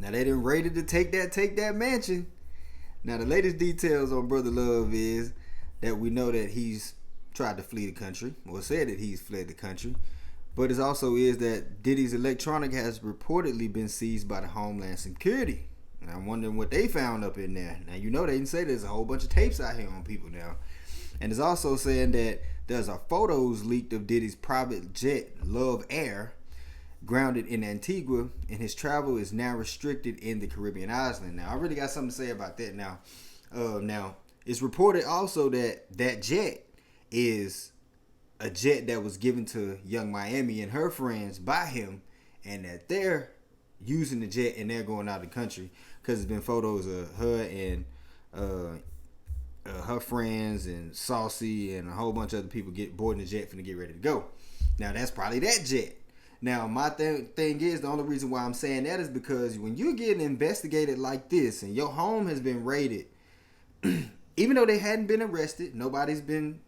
Now they done raided to take that mansion. Now the latest details on Brother Love is that we know that he's tried to flee the country, or said that he's fled the country. But it also is that Diddy's electronic has reportedly been seized by the Homeland Security. And I'm wondering what they found up in there. Now, you know they didn't say there's a whole bunch of tapes out here on people now. And it's also saying that there's a photos leaked of Diddy's private jet, Love Air, grounded in Antigua, and his travel is now restricted in the Caribbean island. Now, I really got something to say about that now. Now, it's reported also that that jet is a jet that was given to Young Miami and her friends by him, and that they're using the jet and they're going out of the country, because there's been photos of her and her friends and Saucy and a whole bunch of other people boarding the jet finna get ready to go. Now that's probably that jet. Now my thing is, the only reason why I'm saying that is because when you're getting investigated like this and your home has been raided, even though they hadn't been arrested, nobody's been,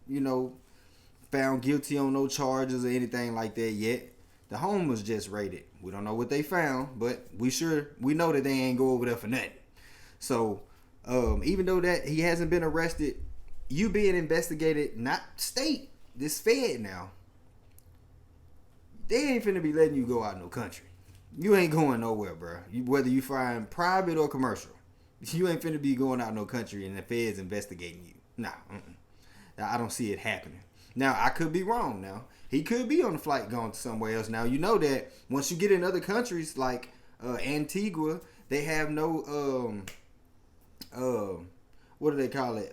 found guilty on no charges or anything like that yet. The home was just raided. We don't know what they found, but we know that they ain't go over there for nothing. So even though that he hasn't been arrested, you being investigated, not state, this Fed now, they ain't finna be letting you go out no country. You ain't going nowhere, bro. Whether you find private or commercial, you ain't finna be going out no country and the Fed's investigating you. Nah, I don't see it happening. Now, I could be wrong now. He could be on a flight going to somewhere else. Now, you know that once you get in other countries like Antigua, they have no, what do they call it?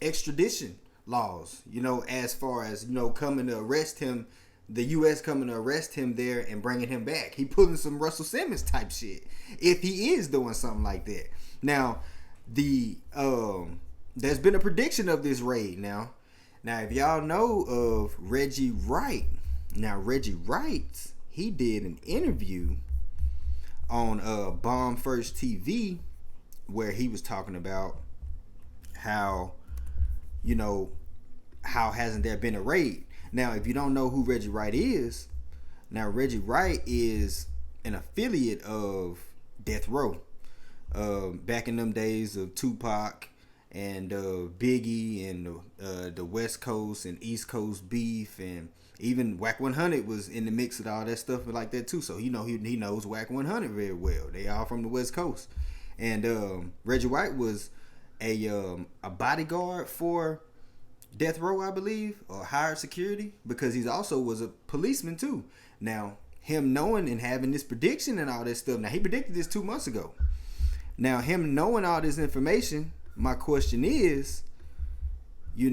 Extradition laws, as far as, coming to arrest him, the U.S. coming to arrest him there and bringing him back. He pulling some Russell Simmons type shit if he is doing something like that. Now, there's been a prediction of this raid now. Now, if y'all know of Reggie Wright, he did an interview on Bomb First TV where he was talking about how hasn't there been a raid. Now, if you don't know who Reggie Wright is, Reggie Wright is an affiliate of Death Row. Back in them days of Tupac and Biggie and the West Coast and East Coast beef, and even Whack 100 was in the mix of all that stuff like that too. So he knows Whack 100 very well. They all from the West Coast. And Reggie Wright was a bodyguard for Death Row, I believe, or hired security, because he also was a policeman too. Now, him knowing and having this prediction and all this stuff, now he predicted this 2 months ago. Now, him knowing all this information, my question is, did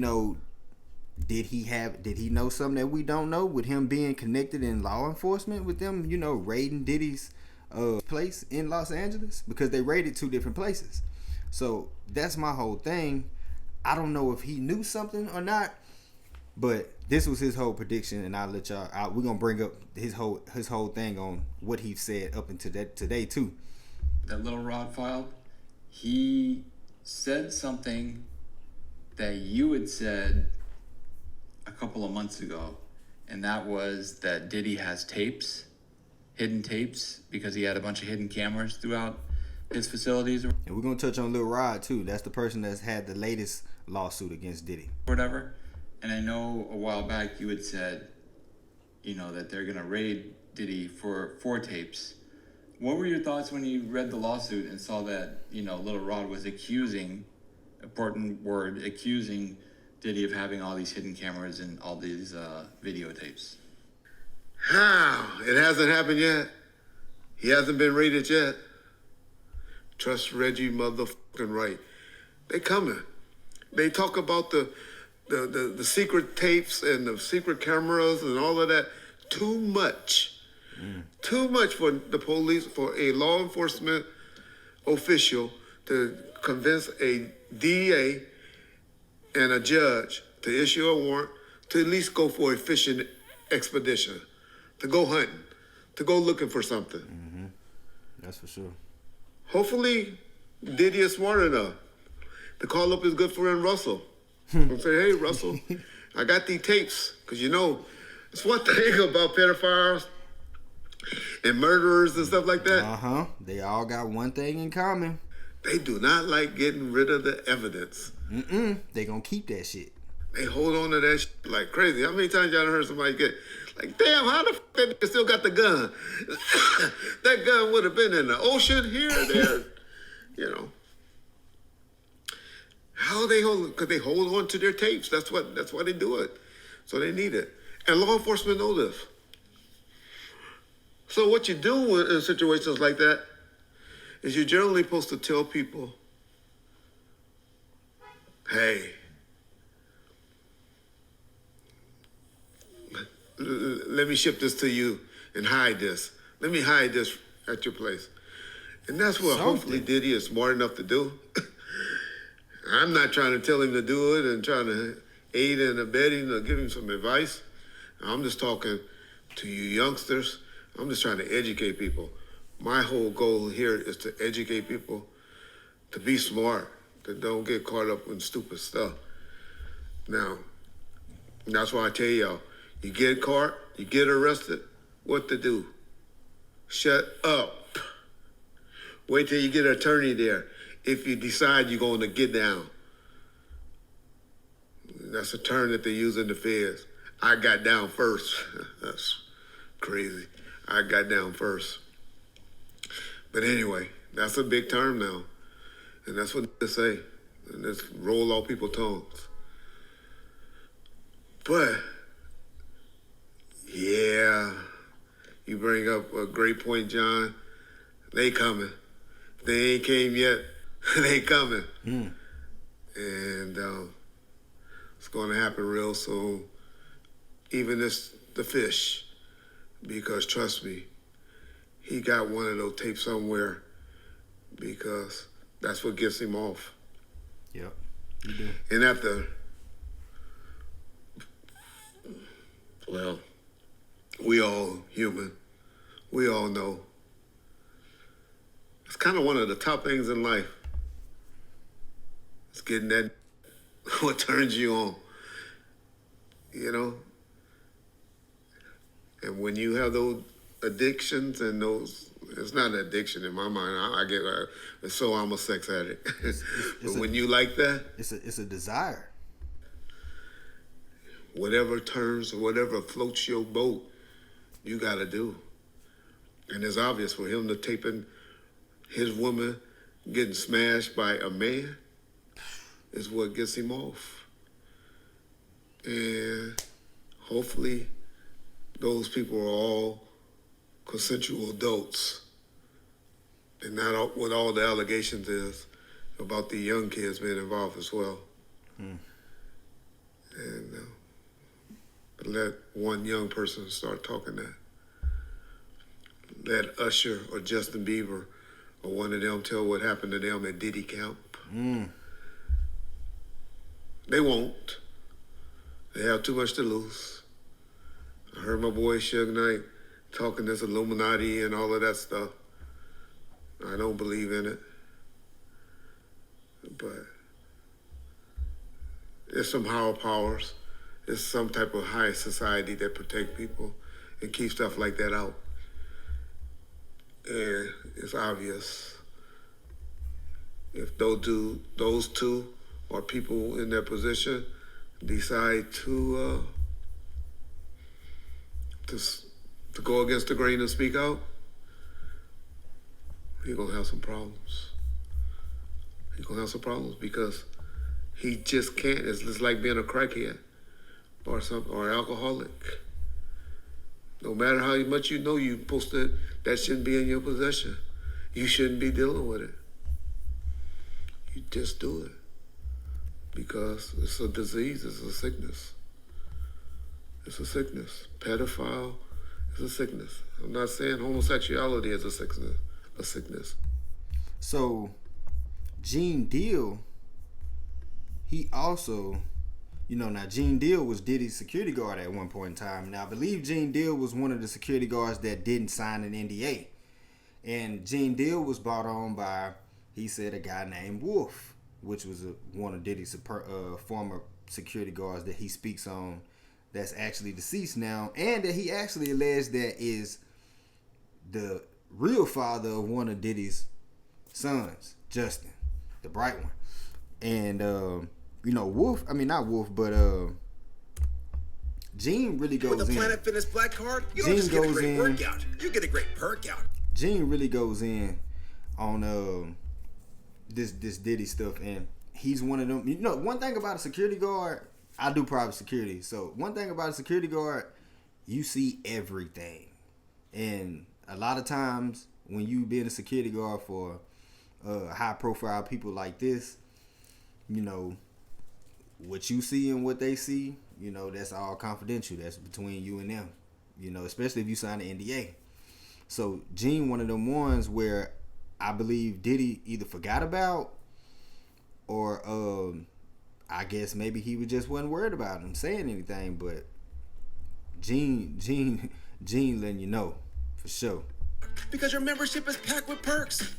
he know something that we don't know, with him being connected in law enforcement with them, raiding Diddy's place in Los Angeles? Because they raided 2 different places. So that's my whole thing. I don't know if he knew something or not, but this was his whole prediction, and I'll let y'all out. We're gonna bring up his whole thing on what he said up until today too. That Little Rod file, he said something that you had said a couple of months ago, and that was that Diddy has tapes, hidden tapes, because he had a bunch of hidden cameras throughout his facilities. And we're gonna touch on Lil Rod too. That's the person that's had the latest lawsuit against Diddy. Whatever. And I know a while back you had said, that they're gonna raid Diddy for 4 tapes. What were your thoughts when you read the lawsuit and saw that, Lil Rod was accusing Diddy of having all these hidden cameras and all these videotapes? How? It hasn't happened yet. He hasn't been raided yet. Trust Reggie motherfucking Wright. They coming. They talk about the secret tapes and the secret cameras and all of that. Too much. Too much for the police, for a law enforcement official to convince a DA and a judge to issue a warrant to at least go for a fishing expedition, to go hunting, to go looking for something. Mm-hmm. That's for sure. Hopefully, Diddy is smart enough to call up his good friend Russell and say, hey, Russell, I got these tapes. Because, it's one thing about pedophiles and murderers and stuff like that. Uh-huh. They all got one thing in common. They do not like getting rid of the evidence. They gonna keep that shit. They hold on to that shit like crazy. How many times y'all heard somebody get like, damn, how the f that nigga still got the gun? That gun would have been in the ocean, here, there, you know. How they hold? Because they hold on to their tapes. That's why they do it. So they need it. And law enforcement know this. So what you do in situations like that is you're generally supposed to tell people, hey, let me ship this to you and hide this. Let me hide this at your place. And that's what hopefully Diddy is smart enough to do. I'm not trying to tell him to do it and trying to aid and abet him or give him some advice. I'm just talking to you youngsters. I'm just trying to educate people. My whole goal here is to educate people to be smart, to don't get caught up in stupid stuff. Now, that's why I tell y'all, you get caught, you get arrested, what to do? Shut up. Wait till you get an attorney there. If you decide you're going to get down. That's a term that they use in the feds. I got down first. That's crazy. I got down first. But anyway, that's a big term now. And that's what they say. And it's roll off people's tongues. But, yeah, you bring up a great point, John. They coming. They ain't came yet. They coming. And it's going to happen real soon. Even the fish. Because trust me, he got one of those tapes somewhere because that's what gets him off. Yep, you do. And after, well, we all human. We all know. It's kind of one of the top things in life. It's getting that, what turns you on, you know? And when you have those addictions and those, it's not an addiction in my mind. I get, so I'm a sex addict. But when you like that. It's a desire. Whatever turns, whatever floats your boat, you got to do. And it's obvious for him to tape in his woman getting smashed by a man is what gets him off. And hopefully those people are all consensual adults and not what all the allegations is about the young kids being involved as well. And let one young person start talking that. Let Usher or Justin Bieber or one of them tell what happened to them at Diddy camp. They won't. They have too much to lose. I heard my boy Suge Knight talking this Illuminati and all of that stuff. I don't believe in it. But there's some higher powers. There's some type of high society that protect people and keep stuff like that out. And it's obvious if those two or people in their position decide to go against the grain and speak out, you're gonna have some problems. You're gonna have some problems because he just can't. It's just like being a crackhead or an alcoholic. No matter how much you know you're supposed to, that shouldn't be in your possession. You shouldn't be dealing with it. You just do it because it's a disease, it's a sickness. It's a sickness. Pedophile is a sickness. I'm not saying homosexuality is a sickness. So, Gene Deal, he also, now Gene Deal was Diddy's security guard at one point in time. Now, I believe Gene Deal was one of the security guards that didn't sign an NDA. And Gene Deal was brought on by, he said, a guy named Wolf, which was one of Diddy's former security guards that he speaks on that's actually deceased now, and that he actually alleged that is the real father of one of Diddy's sons, Justin, the bright one. And Wolf, I mean not Wolf, but Gene really goes in. With the Planet Fitness Black Card, you don't Gene just get a goes great in. workout. You get a great perk out. Gene really goes in on this Diddy stuff, and he's one of them. One thing about a security guard, I do private security. So one thing about a security guard, you see everything. And a lot of times when you being a security guard for high profile people like this, what you see and what they see, that's all confidential. That's between you and them, especially if you sign an NDA. So Gene, one of them ones where I believe Diddy either forgot about or I guess maybe he just wasn't worried about him saying anything, but Gene letting you know for sure. Because your membership is packed with perks.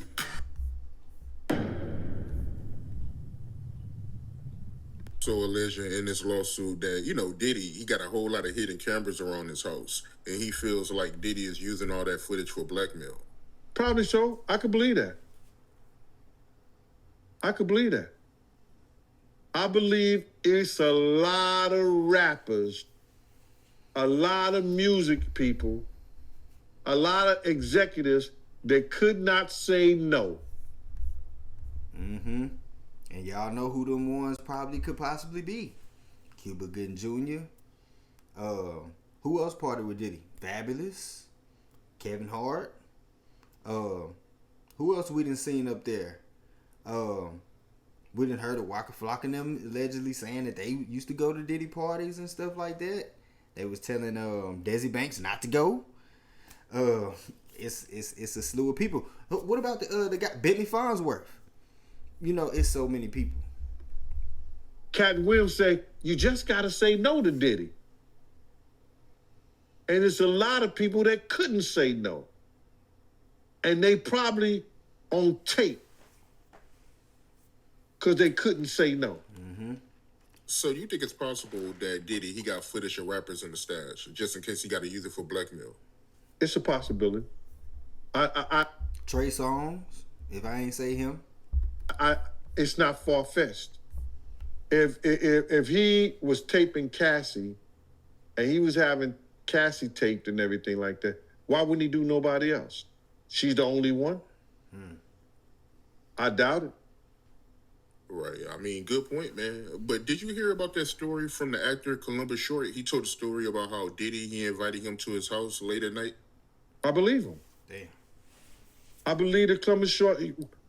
So alleging in this lawsuit that, Diddy, he got a whole lot of hidden cameras around his house, and he feels like Diddy is using all that footage for blackmail. Probably so. I could believe that. I believe it's a lot of rappers, a lot of music people, a lot of executives that could not say no. Mm-hmm. And y'all know who them ones probably could possibly be. Cuba Gooding Jr. Who else partied with Diddy? Fabulous. Kevin Hart. Who else we done seen up there? We done heard of Waka Flocka and them allegedly saying that they used to go to Diddy parties and stuff like that. They was telling Desi Banks not to go. It's a slew of people. What about the guy Bentley Farnsworth? It's so many people. Cat Williams say, you just got to say no to Diddy. And it's a lot of people that couldn't say no. And they probably on tape because they couldn't say no. Mm-hmm. So you think it's possible that Diddy, he got footage of rappers in the stash, just in case he got to use it for blackmail? It's a possibility. Trey Songz, if I ain't say him. It's not far-fetched. If he was taping Cassie and he was having Cassie taped and everything like that, why wouldn't he do nobody else? She's the only one? I doubt it. Right. I mean, good point, man. But did you hear about that story from the actor Columbus Short? He told a story about how Diddy, he invited him to his house late at night. I believe him. Damn. I believe that Columbus Short.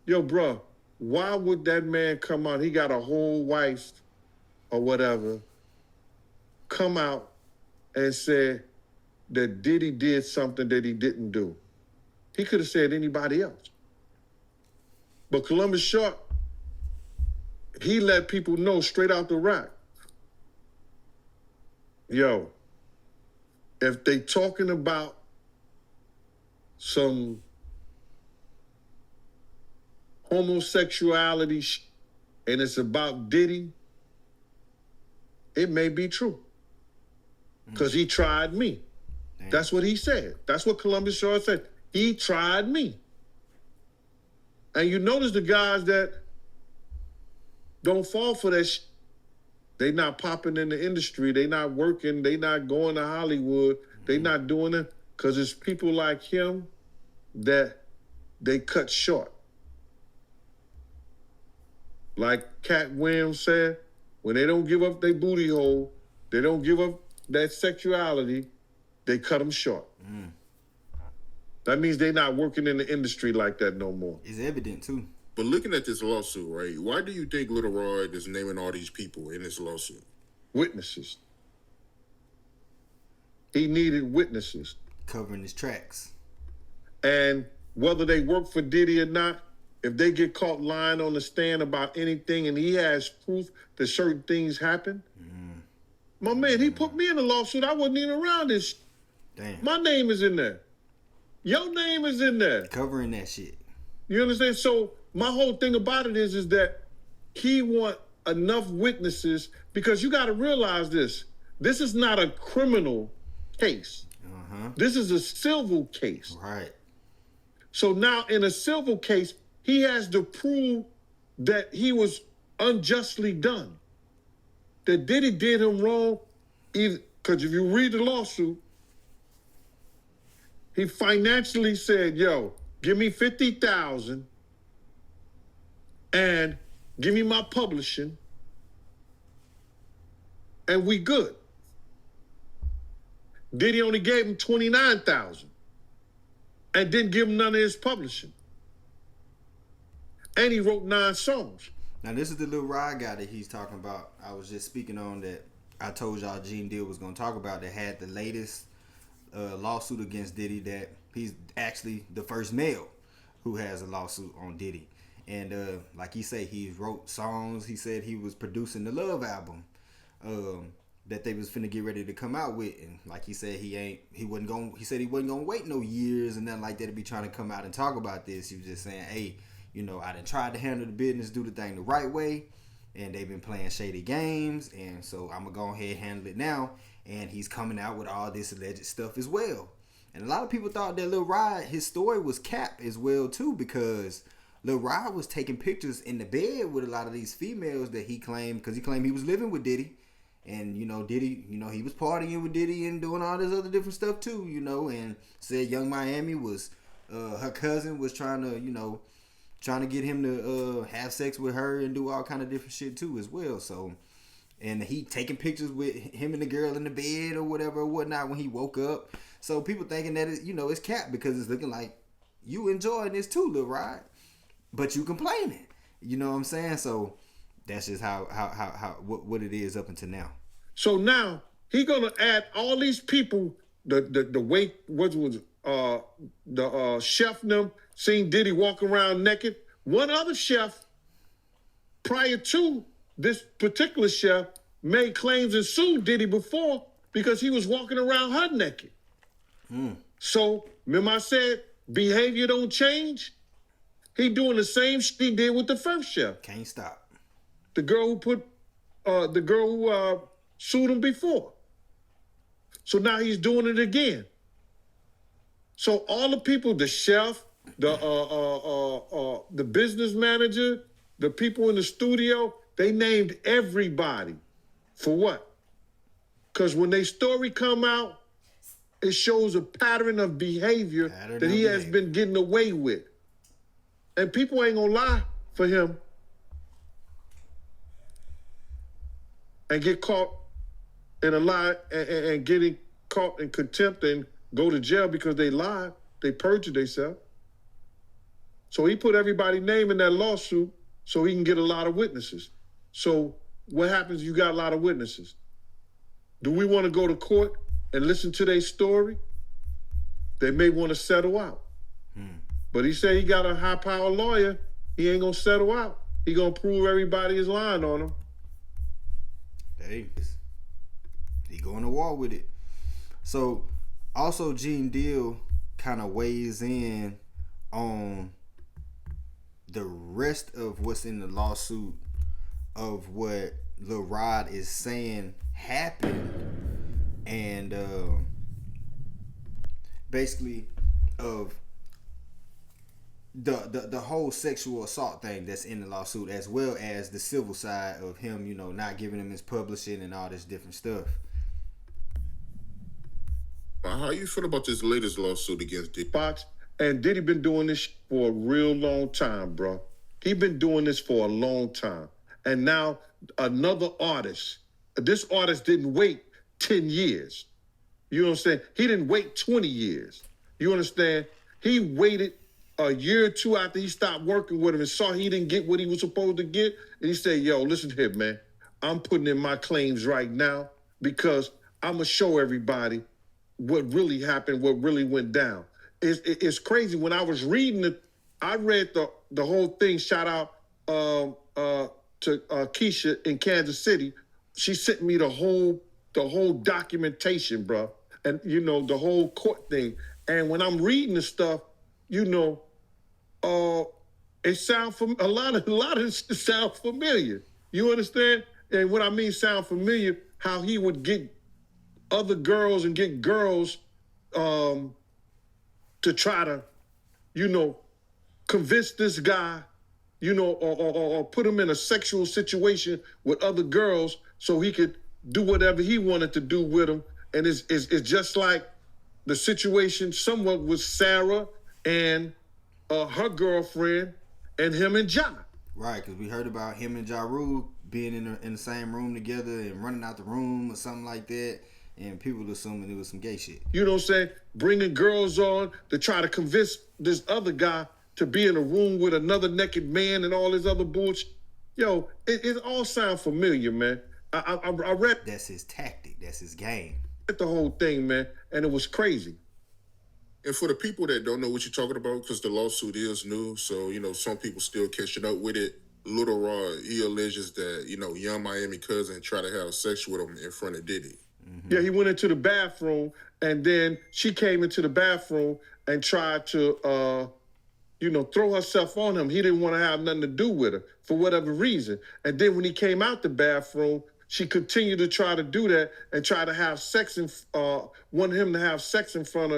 Yo, bro, why would that man come out? He got a whole wife or whatever. Come out and say that Diddy did something that he didn't do. He could have said anybody else. But Columbus Short, he let people know straight out the rack. Yo, if they talking about some homosexuality and it's about Diddy, it may be true. Because he tried me. Damn. That's what he said. That's what Columbus Short said. He tried me. And you notice the guys that don't fall for that they not popping in the industry. They not working. They not going to Hollywood. They not doing it because it's people like him that they cut short. Like Cat Williams said, when they don't give up their booty hole, they don't give up that sexuality, they cut them short. That means they're not working in the industry like that no more. It's evident, too. But looking at this lawsuit, right, why do you think Little Rod is naming all these people in this lawsuit? Witnesses. He needed witnesses. Covering his tracks. And whether they work for Diddy or not, if they get caught lying on the stand about anything and he has proof that certain things happen, my man, he put me in a lawsuit. I wasn't even around this. Damn. My name is in there. Your name is in there. Covering that shit. You understand? So my whole thing about it is that he want enough witnesses because you got to realize this. This is not a criminal case. This is a civil case. Right. So now in a civil case, he has to prove that he was unjustly done. That Diddy did him wrong, because if you read the lawsuit, he financially said, yo, give me $50,000 and give me my publishing, and we good. Diddy only gave him $29,000 and didn't give him none of his publishing. And he wrote 9 songs. Now, this is the Lil Rod guy that he's talking about. I was just speaking on that. I told y'all Gene Deal was going to talk about that had the latest lawsuit against Diddy, that he's actually the first male who has a lawsuit on Diddy. And like he said, he wrote songs. He said he was producing the Love album that they was finna get ready to come out with. And like he said, he said he wasn't gonna wait no years and nothing like that to be trying to come out and talk about this. He was just saying, hey, you know, I done tried to handle the business, do the thing the right way, and they've been playing shady games, and so I'm gonna go ahead and handle it now. And he's coming out with all this alleged stuff as well. And a lot of people thought that Lil Rod, his story was cap as well too, because Lil Rod was taking pictures in the bed with a lot of these females that he claimed, because he claimed he was living with Diddy. And, you know, Diddy, you know, he was partying with Diddy and doing all this other different stuff too, you know, and said Young Miami was, her cousin was trying to get him to have sex with her and do all kind of different shit too as well. So, and he taking pictures with him and the girl in the bed or whatever or whatnot when he woke up. So people thinking that it, you know, it's cap because it's looking like you enjoying this too, Lil Rod, but you complaining. You know what I'm saying? So that's just how what it is up until now. So now he gonna add all these people. The wait, what was the chef and them seen Diddy walk around naked. One other chef prior to this particular chef made claims and sued Diddy before because he was walking around her naked. So remember I said behavior don't change? He doing the same shit he did with the first chef. Can't stop. The girl who sued him before. So now he's doing it again. So all the people, the chef, the business manager, the people in the studio, they named everybody. For what? Because when their story come out, it shows a pattern of behavior that he has been getting away with. And people ain't gonna lie for him and get caught in a lie and getting caught in contempt and go to jail because they lied, they perjured themselves. So he put everybody's name in that lawsuit so he can get a lot of witnesses. So what happens if you got a lot of witnesses? Do we want to go to court and listen to their story? They may want to settle out. But he said he got a high-power lawyer. He ain't gonna settle out. He gonna prove everybody is lying on him. Hey, he going to war with it. So also Gene Deal kind of weighs in on the rest of what's in the lawsuit of what Lil Rod is saying happened, and basically of the whole sexual assault thing that's in the lawsuit, as well as the civil side of him, you know, not giving him his publishing and all this different stuff. How you feel about this latest lawsuit against Diddy? Fox, and Diddy been doing this for a real long time, bro. He been doing this for a long time. And now another artist, this artist didn't wait 10 years. You understand? He didn't wait 20 years. You understand? He waited a year or two after he stopped working with him and saw he didn't get what he was supposed to get. And he said, yo, listen here, man. I'm putting in my claims right now because I'm going to show everybody what really happened, what really went down. It's crazy. When I was reading it, I read the whole thing. Shout out to Keisha in Kansas City. She sent me the whole documentation, bro. And, you know, the whole court thing. And when I'm reading the stuff, you know, it sound a lot of it sound familiar. You understand? And what I mean sound familiar, how he would get other girls and get girls to try to you know, convince this guy, you know, or put him in a sexual situation with other girls so he could do whatever he wanted to do with them. And it's just like the situation somewhat with Sarah and her girlfriend and him and Ja. Right, because we heard about him and Ja Rule being in the same room together and running out the room or something like that, and people assuming it was some gay shit. You know what I'm saying? Bringing girls on to try to convince this other guy to be in a room with another naked man and all this other bullshit. Yo, it all sounds familiar, man. I read. That's his tactic. That's his game. The whole thing, man, and it was crazy. And for the people that don't know what you're talking about, because the lawsuit is new, so, you know, some people still catching up with it. Little Rod, he alleges that, you know, Young Miami cousin tried to have sex with him in front of Diddy. Mm-hmm. Yeah, he went into the bathroom, and then she came into the bathroom and tried to, you know, throw herself on him. He didn't want to have nothing to do with her for whatever reason. And then when he came out the bathroom, she continued to try to do that and try to have sex and wanted him to have sex in front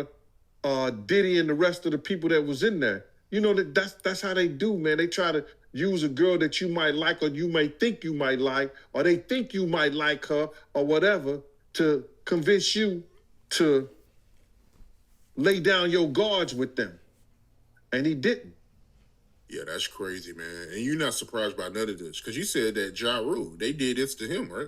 of Diddy and the rest of the people that was in there. You know, that's how they do, man. They try to use a girl that you might like or you may think you might like, or they think you might like her or whatever, to convince you to lay down your guards with them. And he didn't. Yeah, that's crazy, man. And you're not surprised by none of this, because you said that Ja Rule, they did this to him, right?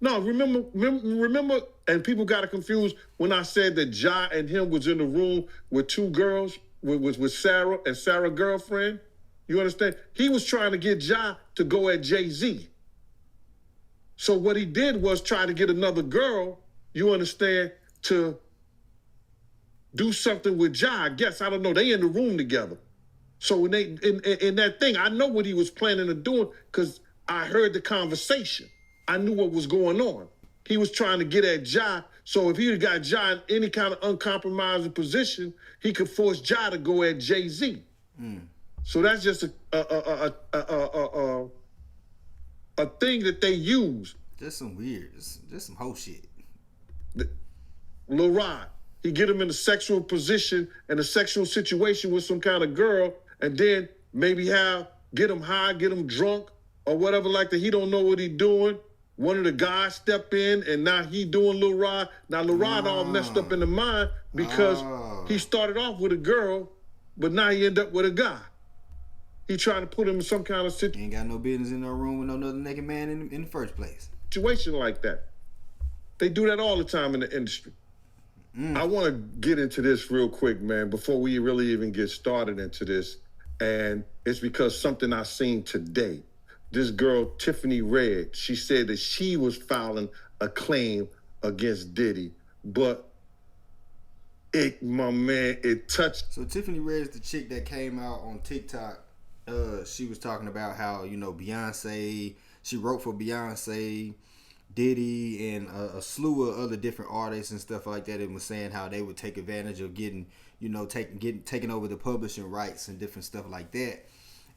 No, remember, and people got it confused when I said that Ja and him was in the room with two girls, with Sarah and Sarah's girlfriend. You understand? He was trying to get Ja to go at Jay-Z. So what he did was try to get another girl, you understand, to do something with Ja. I guess, I don't know, they in the room together. So when they, in that thing, I know what he was planning to do because I heard the conversation. I knew what was going on. He was trying to get at Ja, so if he got Ja in any kind of uncompromising position, he could force Ja to go at Jay-Z. So that's just a thing that they use. Just some weird, just some whole shit. Lil Rod, he get him in a sexual position and a sexual situation with some kind of girl, and then maybe get him high, get him drunk, or whatever like that. He don't know what he doing. One of the guys step in, and now he doing Lil Rod. Now Lil Rod all messed up in the mind because he started off with a girl, but now he end up with a guy. He trying to put him in some kind of situation. Ain't got no business in no room with no other naked man in the first place. Situation like that. They do that all the time in the industry. I want to get into this real quick, man, before we really even get started into this. And it's because something I seen today. This girl, Tiffany Red, she said that she was filing a claim against Diddy, but it touched. So Tiffany Red is the chick that came out on TikTok. She was talking about how, you know, Beyonce, she wrote for Beyonce, Diddy, and a slew of other different artists and stuff like that, and was saying how they would take advantage of getting, you know, taking over the publishing rights and different stuff like that.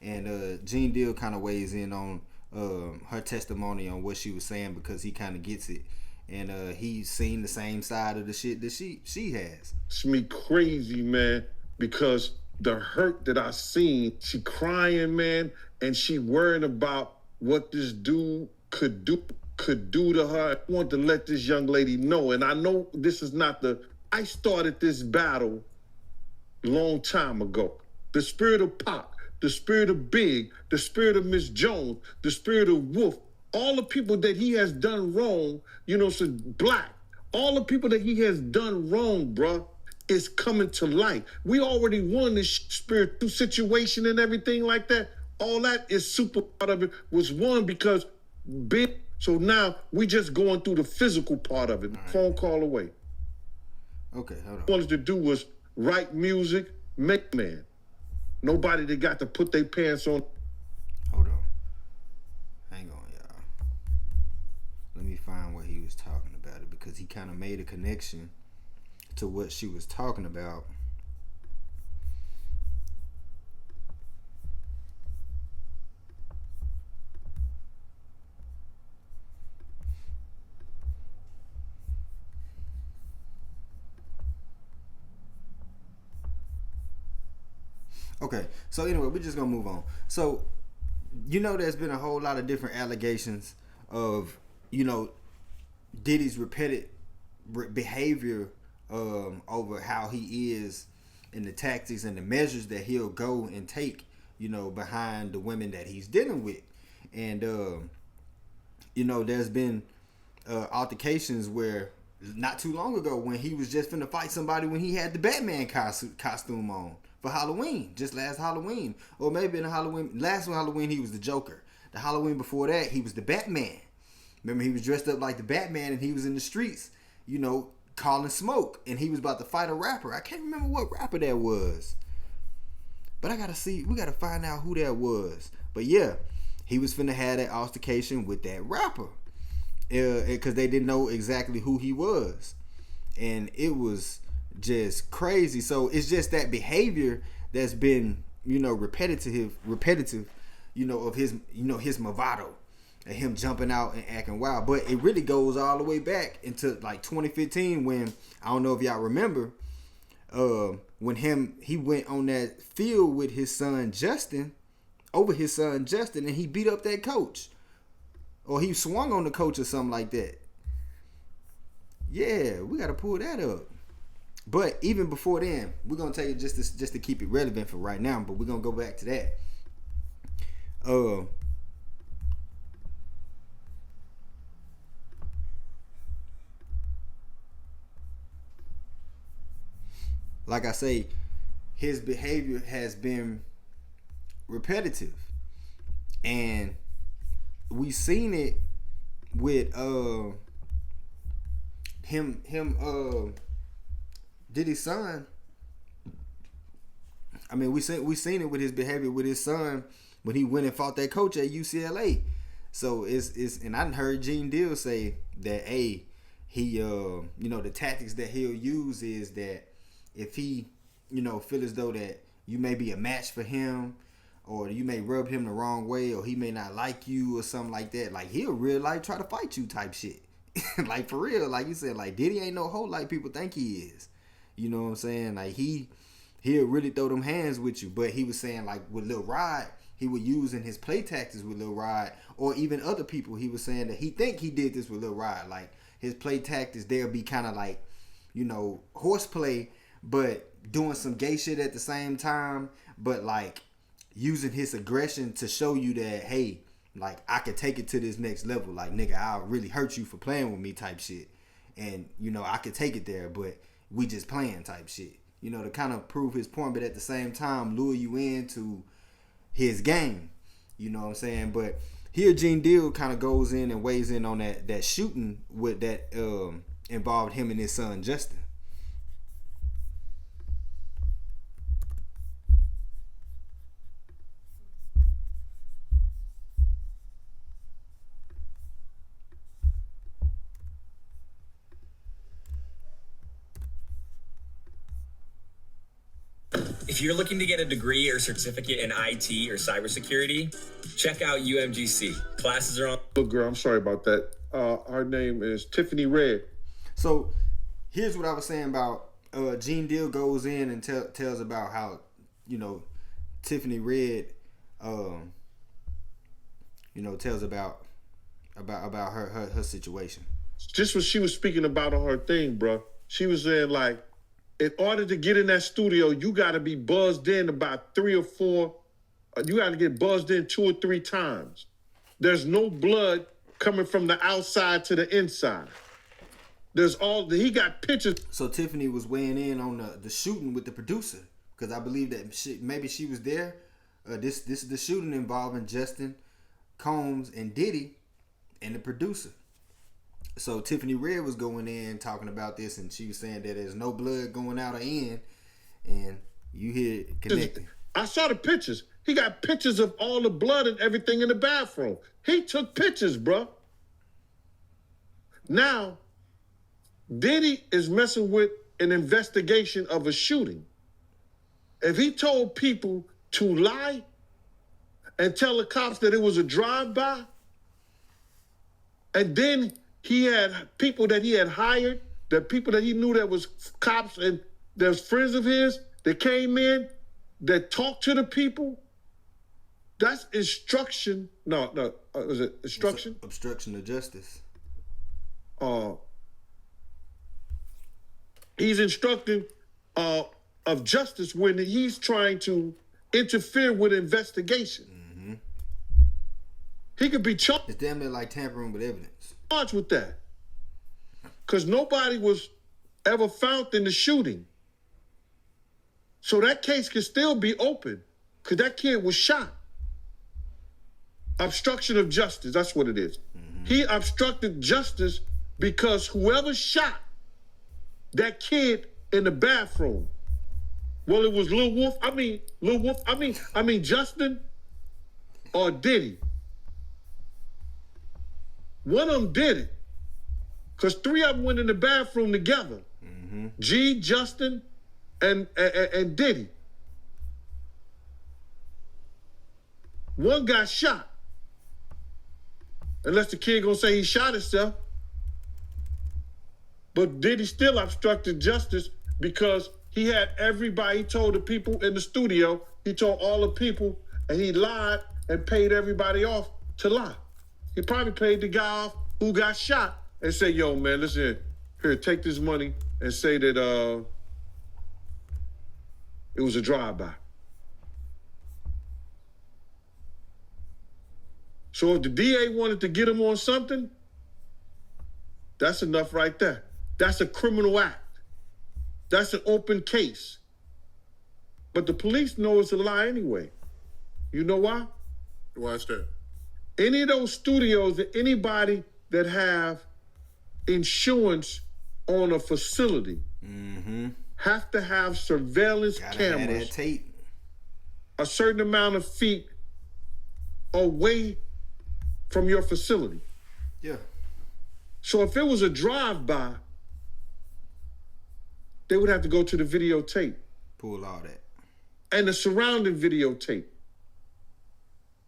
And Gene Deal kind of weighs in on her testimony on what she was saying, because he kind of gets it, and he's seen the same side of the shit that she has. It's me crazy, man, because the hurt that I seen, she crying, man, and she worrying about what this dude could do to her. I want to let this young lady know, and I know this is not I started this battle long time ago. The spirit of Pac, the spirit of Big, the spirit of Miss Jones, the spirit of Wolf, all the people that he has done wrong, you know, so Black, all the people that he has done wrong, bruh, is coming to light. We already won this spiritual situation and everything like that. All that is super part of it was won because Big. So now we just going through the physical part of it. Right. Phone call away. Okay, hold on. What I wanted to do was write music, make man. Nobody that got to put their pants on. Hold on. Hang on, y'all. Let me find what he was talking about it, because he kind of made a connection to what she was talking about. Okay, so anyway, we're just gonna move on. So, there's been a whole lot of different allegations of, Diddy's repeated behavior over how he is and the tactics and the measures that he'll go and take, behind the women that he's dealing with. And, there's been altercations where not too long ago when he was just finna fight somebody when he had the Batman costume on for Halloween, just last Halloween. Or maybe in the last Halloween he was the Joker. The Halloween before that he was the Batman. Remember, he was dressed up like the Batman and he was in the streets, calling smoke, and he was about to fight a rapper. I can't remember what rapper that was, but we gotta find out who that was. But yeah, he was finna have that altercation with that rapper, because they didn't know exactly who he was, and it was just crazy. So it's just that behavior that's been, repetitive, of his, his bravado. And him jumping out and acting wild. But it really goes all the way back into like 2015 when, I don't know if y'all remember, when he went on that field with his son Justin, and he beat up that coach. Or he swung on the coach or something like that. Yeah, we got to pull that up. But even before then, we're going to take it just to keep it relevant for right now, but we're going to go back to that. Like I say, his behavior has been repetitive, and we seen it with Diddy's son. I mean, we seen it with his behavior with his son when he went and fought that coach at UCLA. So it's and I heard Gene Deal say that he the tactics that he'll use is that if he, feel as though that you may be a match for him, or you may rub him the wrong way, or he may not like you or something like that, like he'll real life try to fight you type shit. Like for real, like you said, like Diddy ain't no hoe like people think he is. You know what I'm saying? Like he'll really throw them hands with you. But he was saying like with Lil Rod, he would use in his play tactics with Lil Rod, or even other people, he was saying that he think he did this with Lil Rod. Like his play tactics, they'll be kind of like, horseplay, but doing some gay shit at the same time, but like using his aggression to show you that, hey, like I could take it to this next level. Like, nigga, I'll really hurt you for playing with me type shit. And, I could take it there, but we just playing type shit. To kind of prove his point, but at the same time lure you into his game. You know what I'm saying? But here Gene Deal kind of goes in and weighs in on that shooting with that involved him and his son Justin. If you're looking to get a degree or certificate in IT or cybersecurity, check out UMGC. Classes are on. Look, girl, I'm sorry about that. Her name is Tiffany Red. So here's what I was saying about Gene Deal goes in and tells about how, Tiffany Red, tells about her situation. Just what she was speaking about on her thing, bro. She was saying like, in order to get in that studio, you got to be buzzed in about 3 or 4. You got to get buzzed in 2 or 3 times. There's no blood coming from the outside to the inside. He got pictures. So Tiffany was weighing in on the shooting with the producer, because I believe that maybe she was there. This is the shooting involving Justin Combs and Diddy and the producer. So Tiffany Red was going in talking about this, and she was saying that there's no blood going out or in, and you hear it connecting. I saw the pictures. He got pictures of all the blood and everything in the bathroom. He took pictures, bro. Now, Diddy is messing with an investigation of a shooting. If he told people to lie and tell the cops that it was a drive-by, and then he had people that he had hired, the people that he knew that was cops and there's friends of his that came in that talk to the people, that's instruction. No, is it instruction? Obstruction of justice. He's instructing of justice when he's trying to interfere with investigation. Mm-hmm. He could be charged. It's damn near like tampering with evidence. Charged with that. Because nobody was ever found in the shooting. So that case could still be open. Because that kid was shot. Obstruction of justice, that's what it is. Mm-hmm. He obstructed justice because whoever shot that kid in the bathroom, well, it was Lil Wolf, I mean Justin or Diddy. One of them did it. Because 3 of them went in the bathroom together. Mm-hmm. G, Justin, and Diddy. One got shot. Unless the kid gonna say he shot himself. But Diddy still obstructed justice because he had everybody, he told the people in the studio, he told all the people, and he lied and paid everybody off to lie. He probably paid the guy off who got shot and said, yo, man, listen, here, take this money and say that it was a drive-by. So if the DA wanted to get him on something, that's enough right there. That's a criminal act. That's an open case. But the police know it's a lie anyway. You know why? Why is that? Any of those studios, anybody that have insurance on a facility have to have surveillance cameras. Have that tape. A certain amount of feet away from your facility. Yeah. So if it was a drive-by, they would have to go to the videotape. Pull all that. And the surrounding videotape.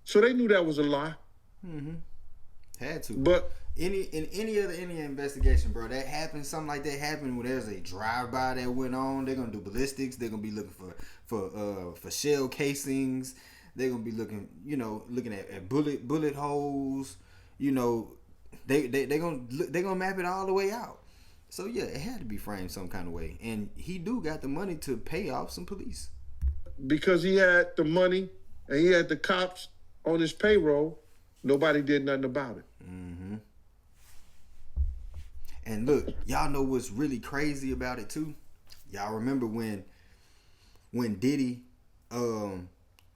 So they knew that was a lie. Mm-hmm. Had to. But any investigation, bro, that happens, something like that happened when there's a drive-by that went on, they're gonna do ballistics, they're gonna be looking for shell casings, they're gonna be looking at bullet holes, they gonna map it all the way out. So yeah, it had to be framed some kind of way. And he do got the money to pay off some police. Because he had the money and he had the cops on his payroll, nobody did nothing about it. Mm-hmm. And look, y'all know what's really crazy about it too? Y'all remember when Diddy,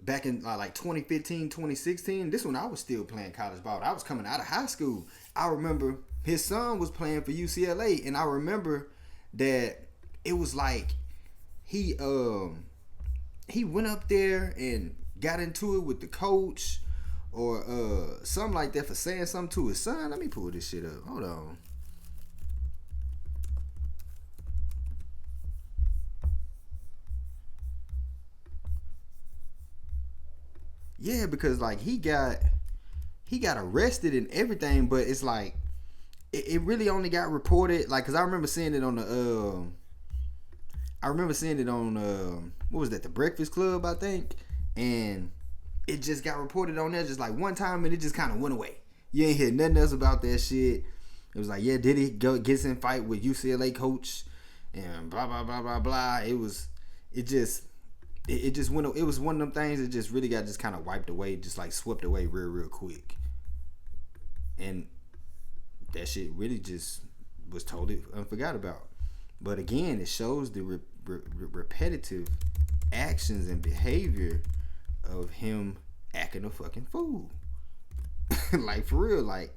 back in like 2015, 2016, this when I was still playing college ball. I was coming out of high school. I remember his son was playing for UCLA, and I remember that it was like he went up there and got into it with the coach or something like that for saying something to his son. Let me pull this shit up. Hold on. Yeah, because like he got arrested and everything, but it's like it really only got reported like because I remember seeing it on what was that, the Breakfast Club, I think, and it just got reported on there just like one time and it just kind of went away. You ain't hear nothing else about that shit. It was like, yeah, Diddy gets in fight with UCLA coach and blah blah blah blah blah. It was one of them things that just really got just kind of wiped away, just like swept away real quick. And that shit really just was totally forgot about. But again, it shows the repetitive actions and behavior of him acting a fucking fool. Like for real, like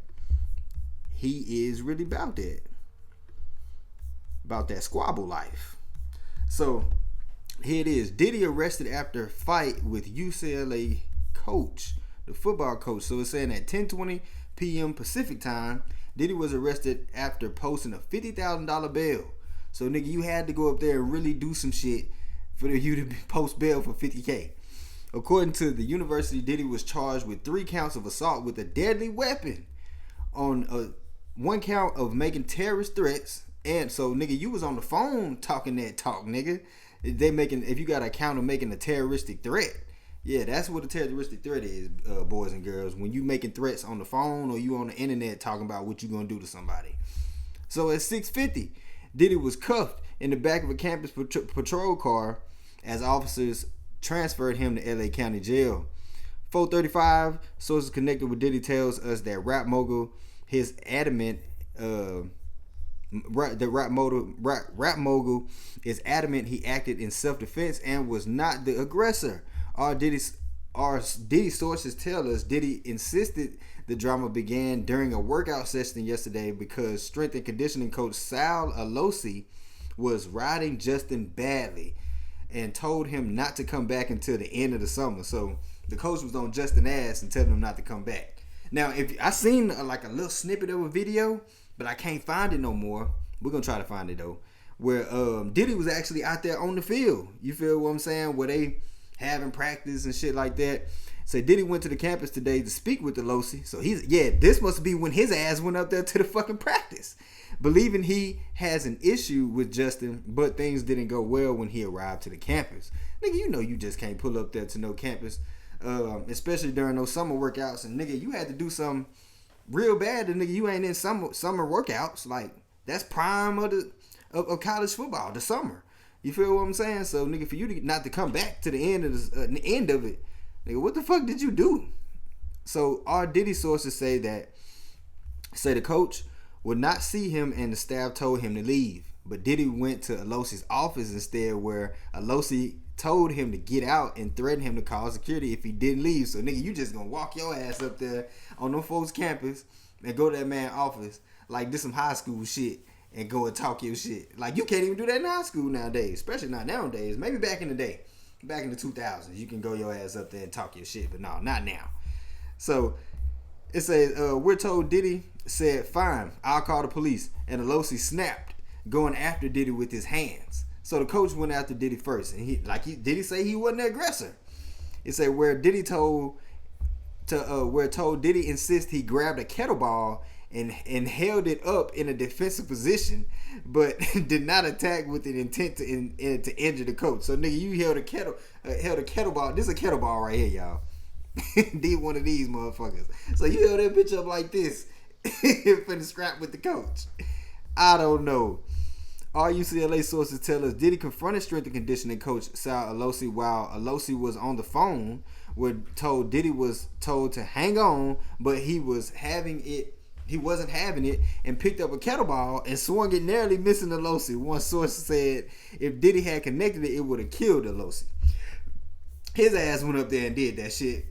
he is really about that squabble life. So here it is. Diddy arrested after fight with UCLA coach, the football coach. So it's saying at 10:20 p.m. Pacific time, Diddy was arrested after posting a $50,000 bail. So nigga, you had to go up there and really do some shit for you to post bail for $50K. According to the university, Diddy was charged with 3 counts of assault with a deadly weapon, on 1 count of making terrorist threats. And so nigga, you was on the phone talking that talk, nigga. if you got an account of making a terroristic threat. Yeah, that's what a terroristic threat is, boys and girls. When you making threats on the phone or you on the internet talking about what you gonna do to somebody. So at 6:50, Diddy was cuffed in the back of a campus patrol car as officers transferred him to LA County Jail. 4:35, sources connected with Diddy tells us that rap mogul is adamant he acted in self-defense and was not the aggressor. Our Diddy sources tell us Diddy insisted the drama began during a workout session yesterday because strength and conditioning coach Sal Alosi was riding Justin badly and told him not to come back until the end of the summer. So the coach was on Justin's ass and telling him not to come back. Now, if I seen like a little snippet of a video, but I can't find it no more. We're gonna try to find it though, where Diddy was actually out there on the field. You feel what I'm saying? Where they having practice and shit like that. So Diddy went to the campus today to speak with Alosi. So this must be when his ass went up there to the fucking practice, believing he has an issue with Justin, but things didn't go well when he arrived to the campus. Nigga, you know you just can't pull up there to no campus, especially during those summer workouts. And nigga, you had to do something real bad. And nigga, you ain't in summer workouts. Like that's prime of college football, the summer. You feel what I'm saying? So nigga, for you to not to come back to the end of it, nigga, what the fuck did you do? So our Diddy sources say the coach would not see him and the staff told him to leave. But Diddy went to Alosi's office instead, where Alosi told him to get out and threatened him to call security if he didn't leave. So nigga, you just gonna walk your ass up there on them folks' campus and go to that man's office like this some high school shit and go and talk your shit. Like you can't even do that in high school nowadays, especially not nowadays. Maybe back in the day, back in the 2000s, you can go your ass up there and talk your shit, but no, not now. So it says, we're told Diddy said, fine, I'll call the police. And Alosi snapped, going after Diddy with his hands. So the coach went after Diddy first. And Diddy say he wasn't the aggressor. It said where told Diddy insist he grabbed a kettlebell and held it up in a defensive position, but did not attack with an intent to injure the coach. So nigga, you held a kettlebell. This is a kettlebell right here, y'all. Did one of these motherfuckers. So you held that bitch up like this for the scrap with the coach. I don't know. All UCLA sources tell us Diddy confronted strength and conditioning coach Sal Alosi while Alosi was on the phone. We're told Diddy was told to hang on, but he wasn't having it, and picked up a kettlebell and swung it, narrowly missing Alosi. One source said if Diddy had connected it, it would have killed Alosi. His ass went up there and did that shit.